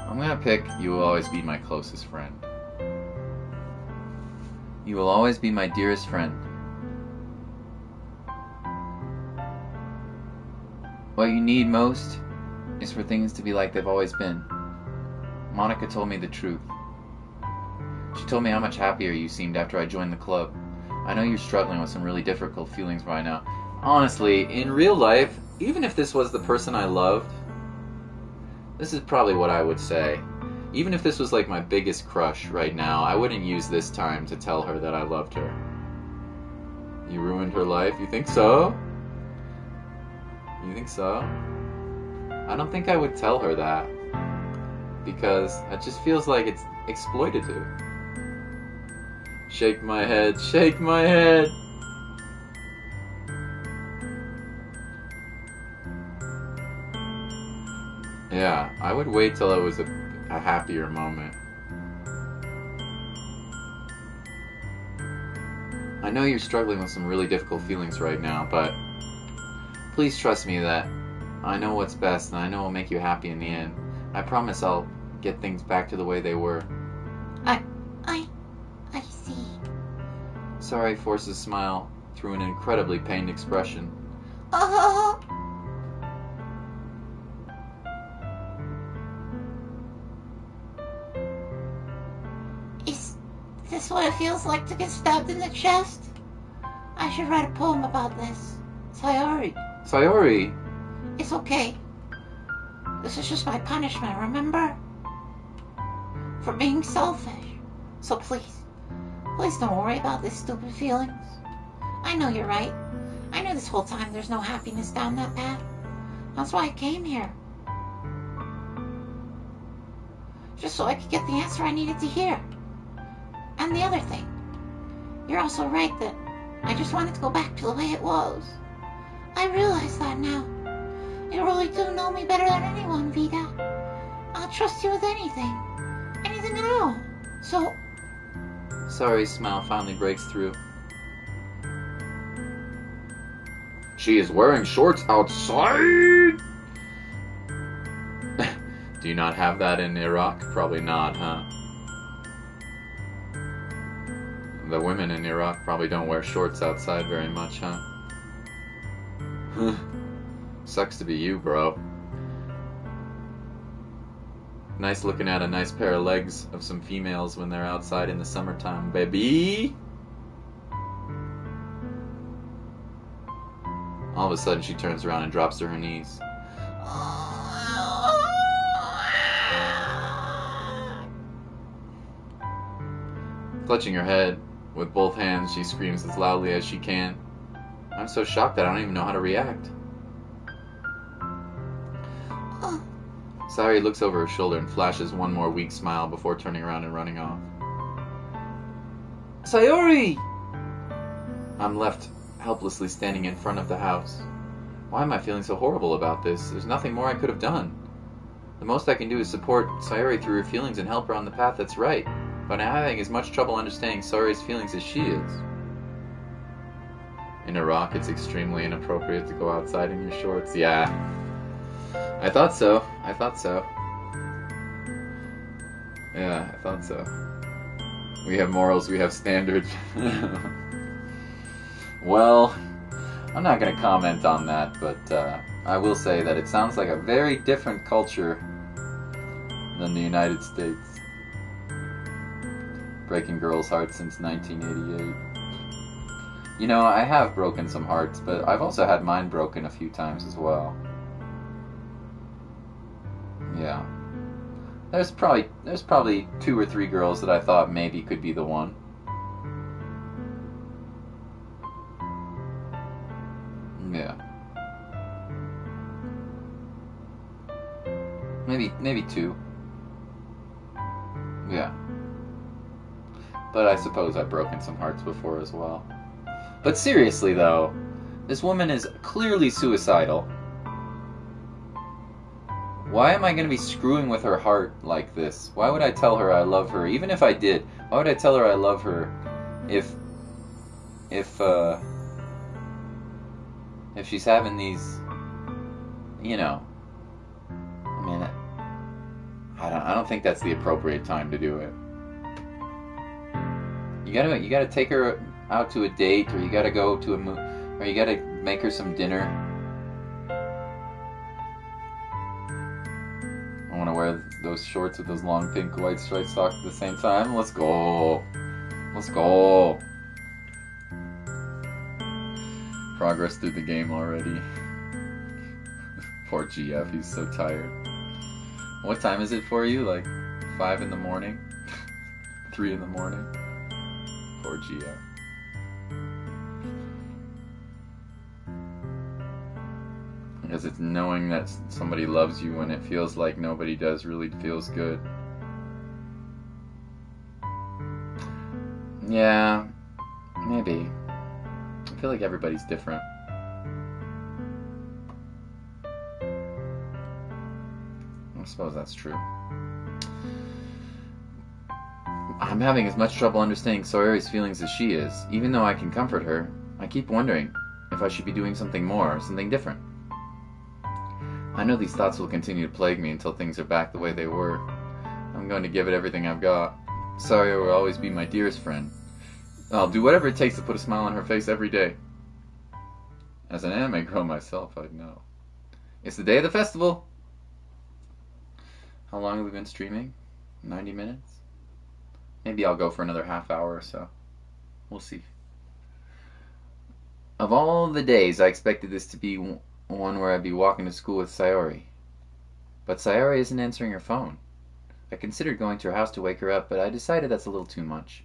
I'm gonna pick You Will Always Be My Closest Friend. You will always be my dearest friend. What you need most is for things to be like they've always been. Monica told me the truth. She told me how much happier you seemed after I joined the club. I know you're struggling with some really difficult feelings right now. Honestly, in real life, even if this was the person I loved, this is probably what I would say. Even if this was like my biggest crush right now, I wouldn't use this time to tell her that I loved her. You ruined her life? You think so? You think so? I don't think I would tell her that. Because it just feels like it's exploitative. Shake my head, shake my head! Yeah, I would wait till it was a happier moment. I know you're struggling with some really difficult feelings right now, but please trust me that I know what's best and I know it'll make you happy in the end. I promise I'll get things back to the way they were. I see. Sorry forced a smile through an incredibly pained expression. Oh. Is this what it feels like to get stabbed in the chest? I should write a poem about this. Sayori. Sayori! It's okay. This is just my punishment, remember? For being selfish. So please don't worry about these stupid feelings. I know you're right. I knew this whole time there's no happiness down that path. That's why I came here. Just so I could get the answer I needed to hear. And the other thing, you're also right that I just wanted to go back to the way it was. I realize that now. You really do know me better than anyone, Vida. I'll trust you with anything. Anything at all. So... Sorry's smile finally breaks through. She is wearing shorts outside! Do you not have that in Iraq? Probably not, huh? The women in Iraq probably don't wear shorts outside very much, huh? Sucks to be you, bro. Nice looking at a nice pair of legs of some females when they're outside in the summertime, baby! All of a sudden she turns around and drops to her knees. Clutching her head with both hands, she screams as loudly as she can. I'm so shocked that I don't even know how to react. Sayori looks over her shoulder and flashes one more weak smile before turning around and running off. Sayori! I'm left helplessly standing in front of the house. Why am I feeling so horrible about this? There's nothing more I could have done. The most I can do is support Sayori through her feelings and help her on the path that's right, but I'm having as much trouble understanding Sayori's feelings as she is. In Iraq, it's extremely inappropriate to go outside in your shorts. Yeah. I thought so. I thought so. Yeah, I thought so. We have morals, we have standards. Well, I'm not going to comment on that, but I will say that it sounds like a very different culture than the United States. Breaking girls' hearts since 1988. You know, I have broken some hearts, but I've also had mine broken a few times as well. Yeah. There's probably 2 or 3 girls that I thought maybe could be the one. Yeah. Maybe 2. Yeah. But I suppose I've broken some hearts before as well. But seriously though, this woman is clearly suicidal. Why am I going to be screwing with her heart like this? Why would I tell her I love her? Even if I did, why would I tell her I love her if she's having these, you know, I mean, I don't think that's the appropriate time to do it. You gotta take her out to a date, or you gotta go to or you gotta make her some dinner. I want to wear those shorts with those long pink white striped socks at the same time. Let's go. Let's go. Progress through the game already. Poor GF, he's so tired. What time is it for you? Like 5 in the morning? 3 in the morning? Poor GF. Because it's knowing that somebody loves you when it feels like nobody does really feels good. Yeah, maybe. I feel like everybody's different. I suppose that's true. I'm having as much trouble understanding Sayori's feelings as she is. Even though I can comfort her, I keep wondering if I should be doing something more, something different. I know these thoughts will continue to plague me until things are back the way they were. I'm going to give it everything I've got. Sayori will always be my dearest friend. I'll do whatever it takes to put a smile on her face every day. As an anime girl myself, I'd know. It's the day of the festival! How long have we been streaming? 90 minutes? Maybe I'll go for another half hour or so. We'll see. Of all the days, I expected this to be one where I'd be walking to school with Sayori. But Sayori isn't answering her phone. I considered going to her house to wake her up, but I decided that's a little too much.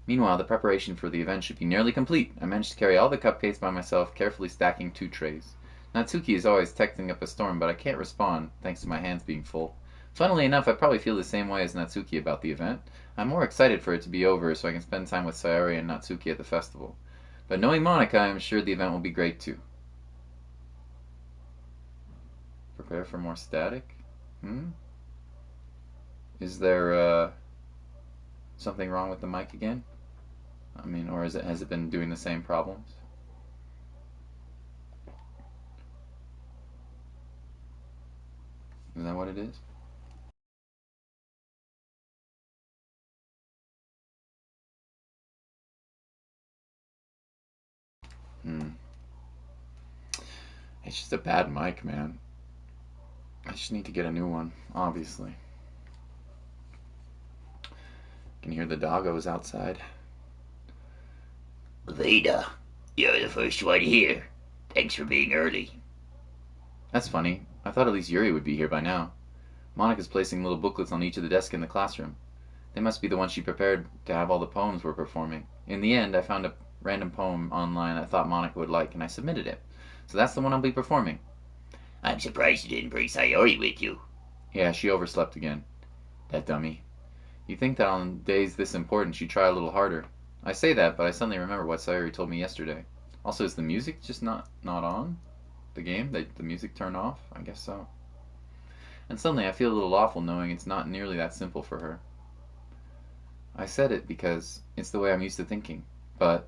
Meanwhile, the preparation for the event should be nearly complete. I managed to carry all the cupcakes by myself, carefully stacking 2 trays. Natsuki is always texting up a storm, but I can't respond, thanks to my hands being full. Funnily enough, I probably feel the same way as Natsuki about the event. I'm more excited for it to be over so I can spend time with Sayori and Natsuki at the festival. But knowing Monica, I'm sure the event will be great too. Prepare for more static? Is there, something wrong with the mic again? I mean, or has it been doing the same problems? Is that what it is? It's just a bad mic, man. I just need to get a new one, obviously. Can hear the doggos outside. Veda, you're the first one here. Thanks for being early. That's funny. I thought at least Yuri would be here by now. Monica's placing little booklets on each of the desks in the classroom. They must be the ones she prepared to have all the poems we're performing. In the end, I found a random poem online I thought Monica would like, and I submitted it. So that's the one I'll be performing. I'm surprised you didn't bring Sayori with you. Yeah, she overslept again. That dummy. You'd think that on days this important she'd try a little harder. I say that, but I suddenly remember what Sayori told me yesterday. Also, is the music just not on? The game? The music turned off? I guess so. And suddenly I feel a little awful knowing it's not nearly that simple for her. I said it because it's the way I'm used to thinking. But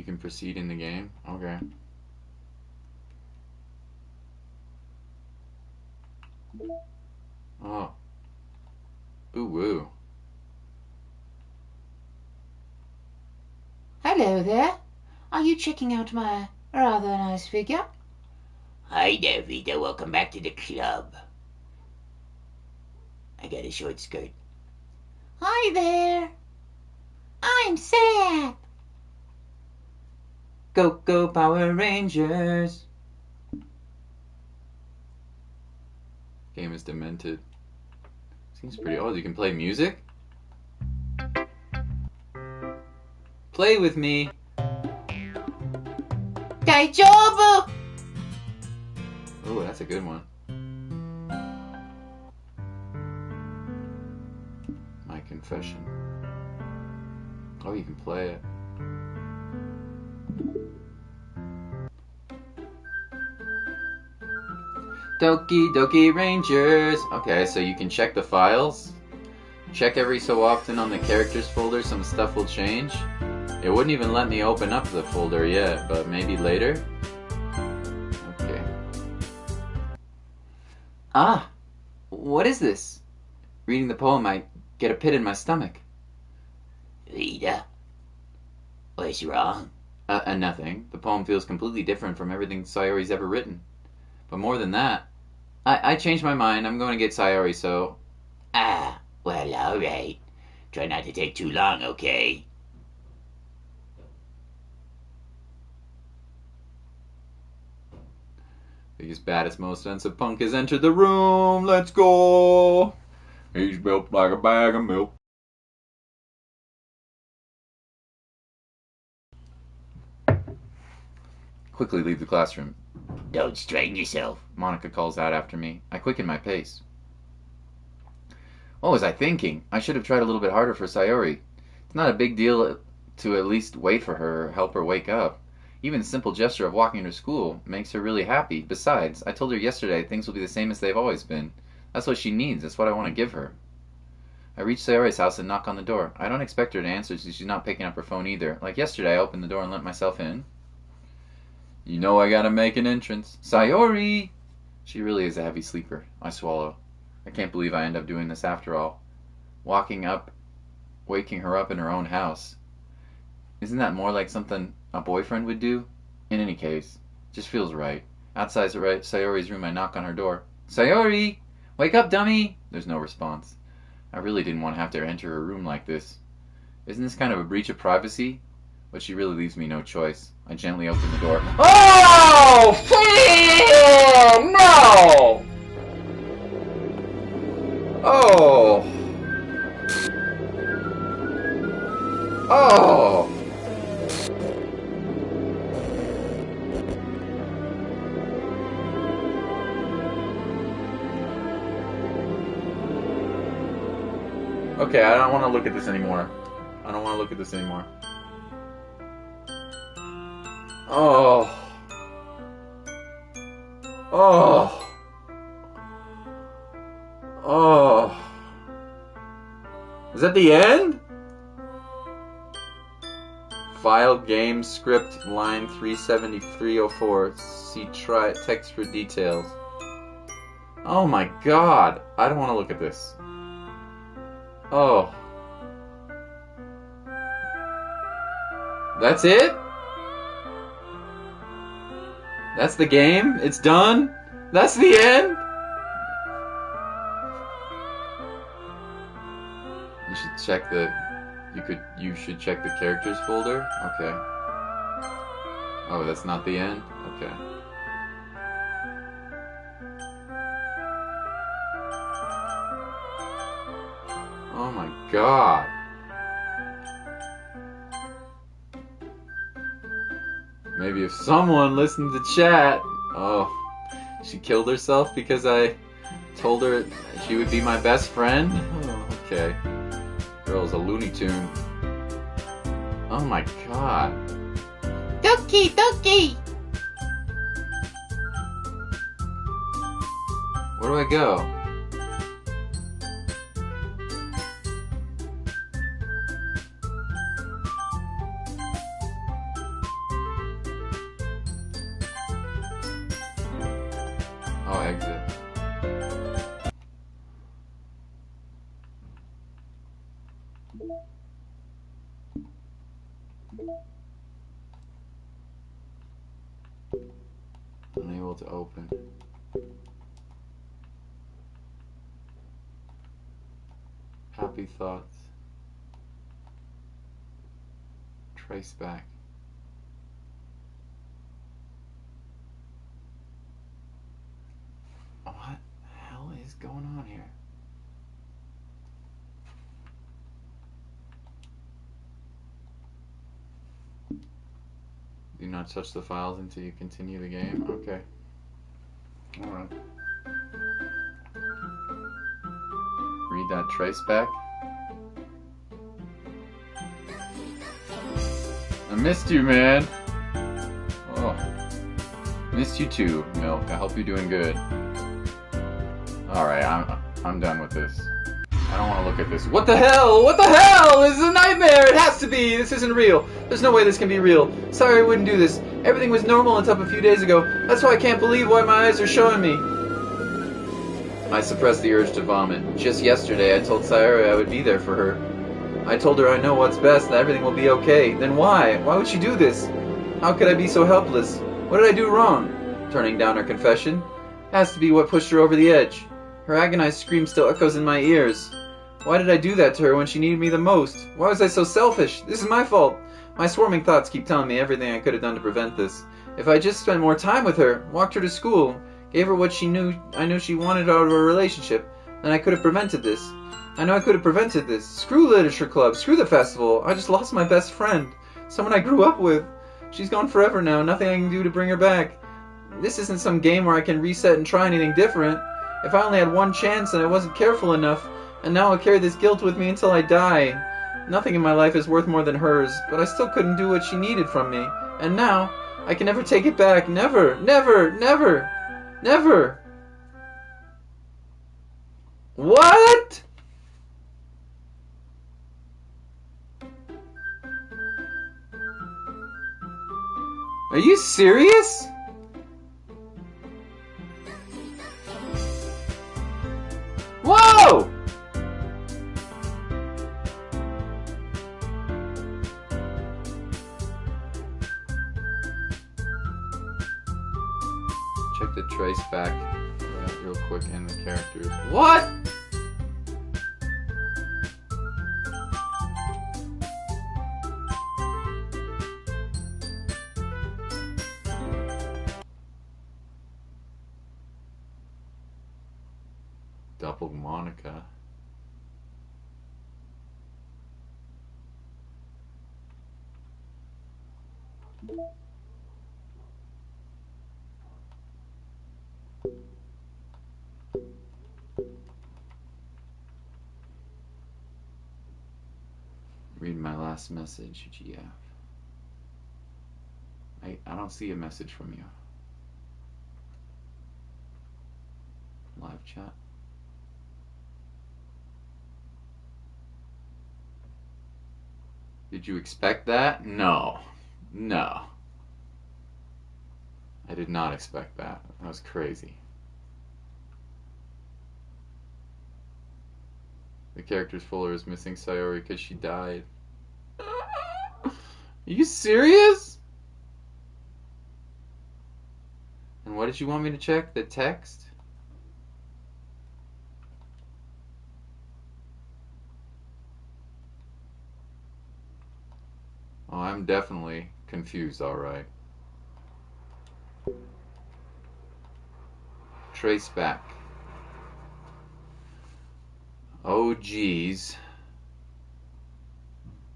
You can proceed in the game? Okay. Oh. Ooh woo. Hello there. Are you checking out my rather nice figure? Hi there, Vita. Welcome back to the club. I got a short skirt. Hi there. I'm Sap. Go Power Rangers. Game is demented. Seems pretty old. You can play music? Play with me. Daijobu. Oh, that's a good one. My confession. Oh, you can play it. Doki Doki Rangers. Okay, so you can check the files. Check every so often on the characters folder, some stuff will change. It wouldn't even let me open up the folder yet, but maybe later? Okay. Ah, what is this? Reading the poem, I get a pit in my stomach. Vita? What's wrong? Nothing. The poem feels completely different from everything Sayori's ever written. But more than that, I changed my mind. I'm going to get Sayori, so... Ah, well, alright. Try not to take too long, okay? Biggest, baddest, most offensive punk has entered the room. Let's go! He's built like a bag of milk. Quickly leave the classroom. Don't strain yourself. Monica calls out after me. I quicken my pace. What was I thinking? I should have tried a little bit harder for Sayori. It's not a big deal to at least wait for her or help her wake up. Even the simple gesture of walking her to school makes her really happy. Besides, I told her yesterday things will be the same as they've always been. That's what she needs. That's what I want to give her. I reach Sayori's house and knock on the door. I don't expect her to answer, so she's not picking up her phone either. Like yesterday, I opened the door and let myself in. You know I gotta make an entrance. Sayori! She really is a heavy sleeper. I swallow. I can't believe I end up doing this after all. Waking her up in her own house. Isn't that more like something a boyfriend would do? In any case, just feels right. Outside Sayori's room, I knock on her door. Sayori! Wake up, dummy! There's no response. I really didn't want to have to enter her room like this. Isn't this kind of a breach of privacy? But she really leaves me no choice. I gently open the door. Oh, no! Oh. Oh. Okay, I don't want to look at this anymore. I don't want to look at this anymore. Oh. Oh. Oh. Is that the end? File game script line 37304. See text for details. Oh my god. I don't want to look at this. Oh. That's it? That's the game? It's done? That's the end? You should check the... You should check the characters folder? Okay. Oh, that's not the end? Okay. Oh my god. Maybe if someone listened to chat. Oh, she killed herself because I told her she would be my best friend? Oh, okay. Girl's a Looney Tune. Oh my god. Doki Doki. Where do I go? exit. Unable to open. Happy thoughts. Trace back. What the hell is going on here? Do not touch the files until you continue the game. Okay. Alright. Read that trace back. I missed you, man. Oh. Missed you too, Milk. I hope you're doing good. Alright, I'm done with this. I don't want to look at this. What the hell? What the hell? This is a nightmare! It has to be! This isn't real. There's no way this can be real. Sorry I wouldn't do this. Everything was normal until a few days ago. That's why I can't believe why my eyes are showing me. I suppressed the urge to vomit. Just yesterday I told Sayori I would be there for her. I told her I know what's best and everything will be okay. Then why? Why would she do this? How could I be so helpless? What did I do wrong? Turning down her confession? Has to be what pushed her over the edge. Her agonized scream still echoes in my ears. Why did I do that to her when she needed me the most? Why was I so selfish? This is my fault. My swarming thoughts keep telling me everything I could have done to prevent this. If I just spent more time with her, walked her to school, gave her what I knew she wanted out of a relationship, then I could have prevented this. I know I could have prevented this. Screw literature club, screw the festival. I just lost my best friend. Someone I grew up with. She's gone forever now, nothing I can do to bring her back. This isn't some game where I can reset and try anything different. If I only had one chance and I wasn't careful enough, and now I'll carry this guilt with me until I die. Nothing in my life is worth more than hers, but I still couldn't do what she needed from me. And now, I can never take it back. Never, never, never, never. What? Are you serious? Whoa! Check the trace back real quick in the characters. What? Double Monica. Read my last message, GF. I don't see a message from you. Live chat. Did you expect that? No. No. I did not expect that. That was crazy. The character's fuller is missing Sayori because she died. Are you serious? And what did you want me to check? The text? Oh, I'm definitely confused, alright. Trace back. Oh, geez.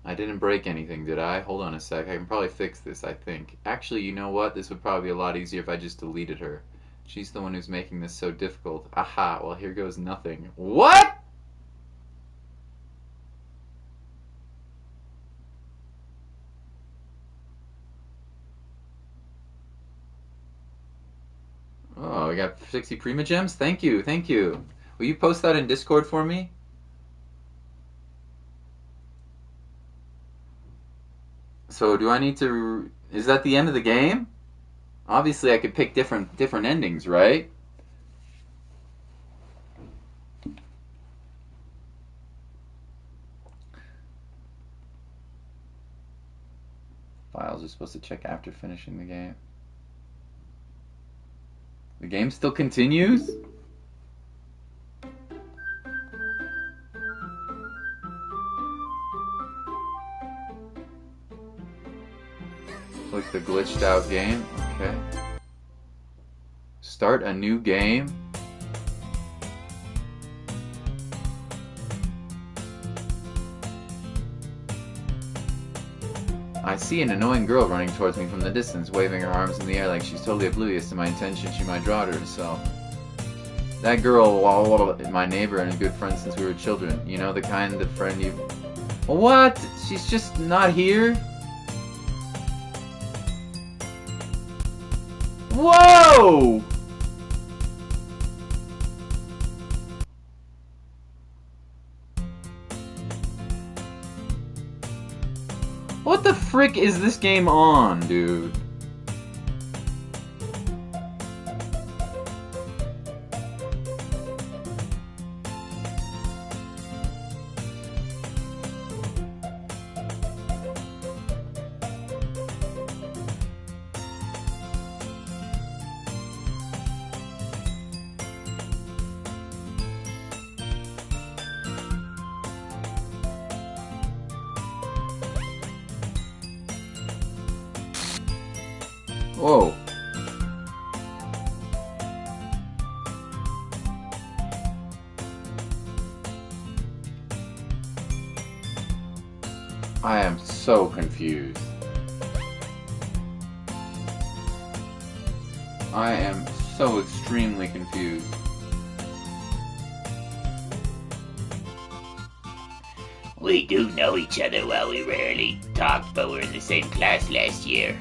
I didn't break anything, did I? Hold on a sec. I can probably fix this, I think. Actually, you know what? This would probably be a lot easier if I just deleted her. She's the one who's making this so difficult. Aha, well, here goes nothing. What?! Oh, I got 60 Prima Gems? Thank you, thank you. Will you post that in Discord for me? So do I need to... Is that the end of the game? Obviously I could pick different endings, right? Files are supposed to check after finishing the game. The game still continues? Like the glitched out game? Okay. Start a new game? I see an annoying girl running towards me from the distance, waving her arms in the air like she's totally oblivious to my intention she might draw to herself. That girl, my neighbor and a good friend since we were children. You know, the kind of friend you... What? She's just not here? Whoa! What the frick is this game on, dude? Whoa. I am so confused. I am so extremely confused. We do know each other well. We rarely talked, but we're in the same class last year.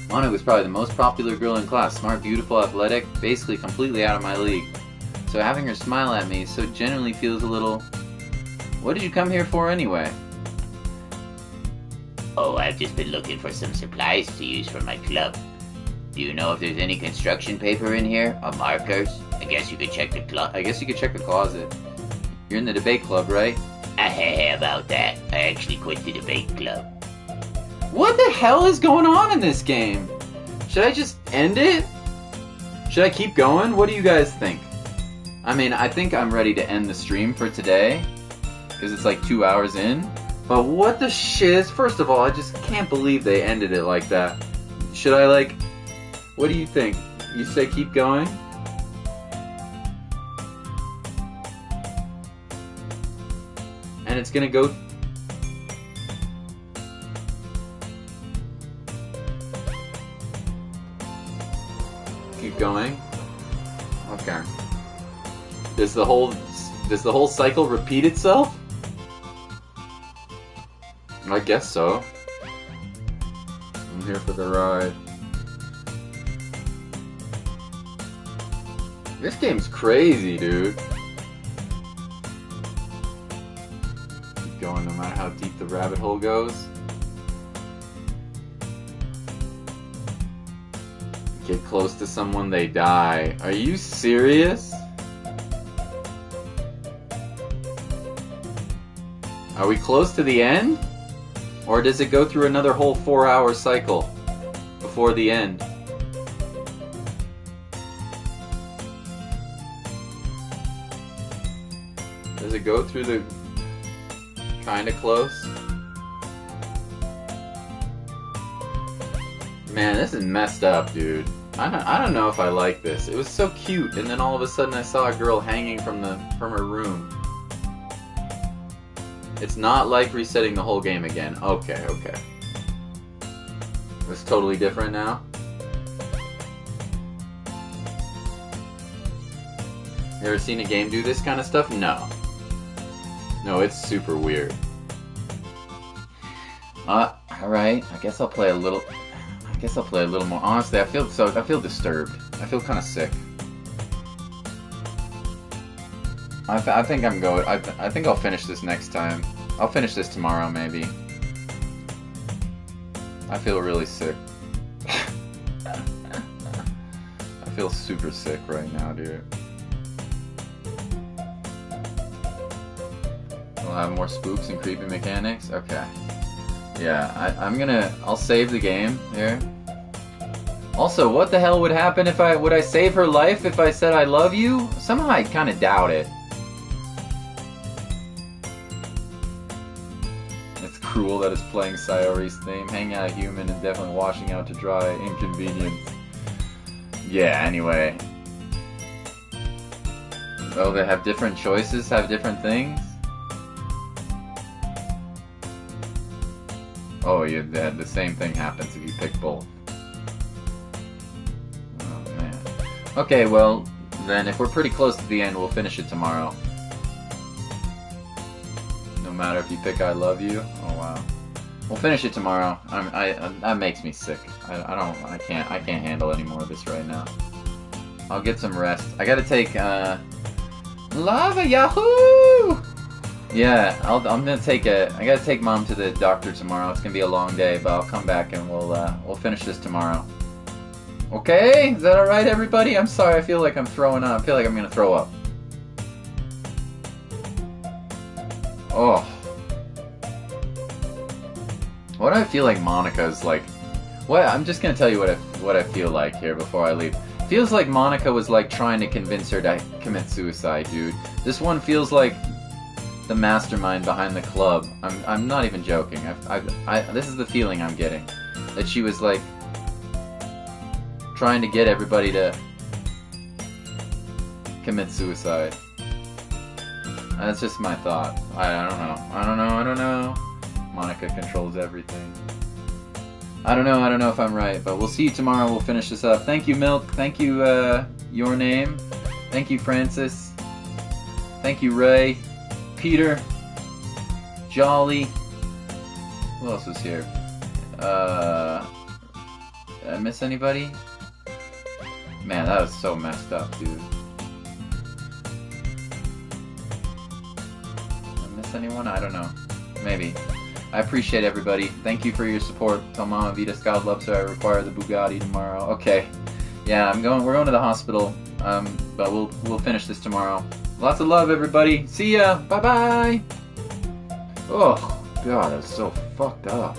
Mona was probably the most popular girl in class. Smart, beautiful, athletic, basically completely out of my league. So having her smile at me so genuinely feels a little... What did you come here for anyway? Oh, I've just been looking for some supplies to use for my club. Do you know if there's any construction paper in here? Or markers? I guess you could check the closet. You're in the debate club, right? About that. I actually quit the debate club. What the hell is going on in this game? Should I just end it? Should I keep going? What do you guys think? I mean, I think I'm ready to end the stream for today, because it's like 2 hours in. But what the shiz? First of all, I just can't believe they ended it like that. Should I, like... What do you think? You say keep going? And it's gonna go... Keep going? Okay. Does the whole cycle repeat itself? I guess so. I'm here for the ride. This game's crazy, dude. Keep going no matter how deep the rabbit hole goes. Get close to someone, they die. Are you serious? Are we close to the end? Or does it go through another whole 4-hour cycle before the end? Does it go through the... kinda close? Man, this is messed up, dude. I don't know if I like this. It was so cute, and then all of a sudden I saw a girl hanging from her room. It's not like resetting the whole game again. Okay, okay. It's totally different now. You ever seen a game do this kind of stuff? No. No, it's super weird. Alright. I guess I'll play a little more. Honestly, I feel disturbed. I feel kind of sick. I think I'm going. I think I'll finish this next time. I'll finish this tomorrow, maybe. I feel really sick. I feel super sick right now, dude. We'll have more spooks and creepy mechanics? Okay. Yeah, I'll save the game here. Also, what the hell would happen if would I save her life if I said I love you? Somehow I kind of doubt it. It's cruel that it's playing Sayori's theme. Hanging out human and definitely washing out to dry. Inconvenience. Yeah, anyway. Oh, they have different choices, have different things? Oh, yeah, the same thing happens if you pick both. Oh, man. Okay, well, then if we're pretty close to the end, we'll finish it tomorrow. No matter if you pick I love you. Oh, wow. We'll finish it tomorrow. That makes me sick. I can't handle any more of this right now. I'll get some rest. I gotta take, Lava Yahoo! Yeah, I gotta take Mom to the doctor tomorrow. It's gonna be a long day, but I'll come back and we'll finish this tomorrow. Okay? Is that alright, everybody? I'm sorry, I feel like I'm throwing up. I feel like I'm gonna throw up. Oh. What do I feel like Monica's like? What? I'm just gonna tell you what I feel like here before I leave. Feels like Monica was like trying to convince her to commit suicide, dude. This one feels like the mastermind behind the club. I'm not even joking. This is the feeling I'm getting, that she was like trying to get everybody to commit suicide. That's just my thought. I don't know. Monica controls everything. I don't know if I'm right, but we'll see you tomorrow. We'll finish this up. Thank you, Milk. Thank you, Your Name. Thank you, Francis. Thank you, Ray. Peter. Jolly. Who else was here? Did I miss anybody? Man, that was so messed up, dude. Did I miss anyone? I don't know. Maybe. I appreciate everybody. Thank you for your support. Tell Mama Vita Scout loves her. I require the Bugatti tomorrow. Okay. Yeah, we're going to the hospital. But we'll finish this tomorrow. Lots of love, everybody. See ya. Bye bye. Oh God, that's so fucked up.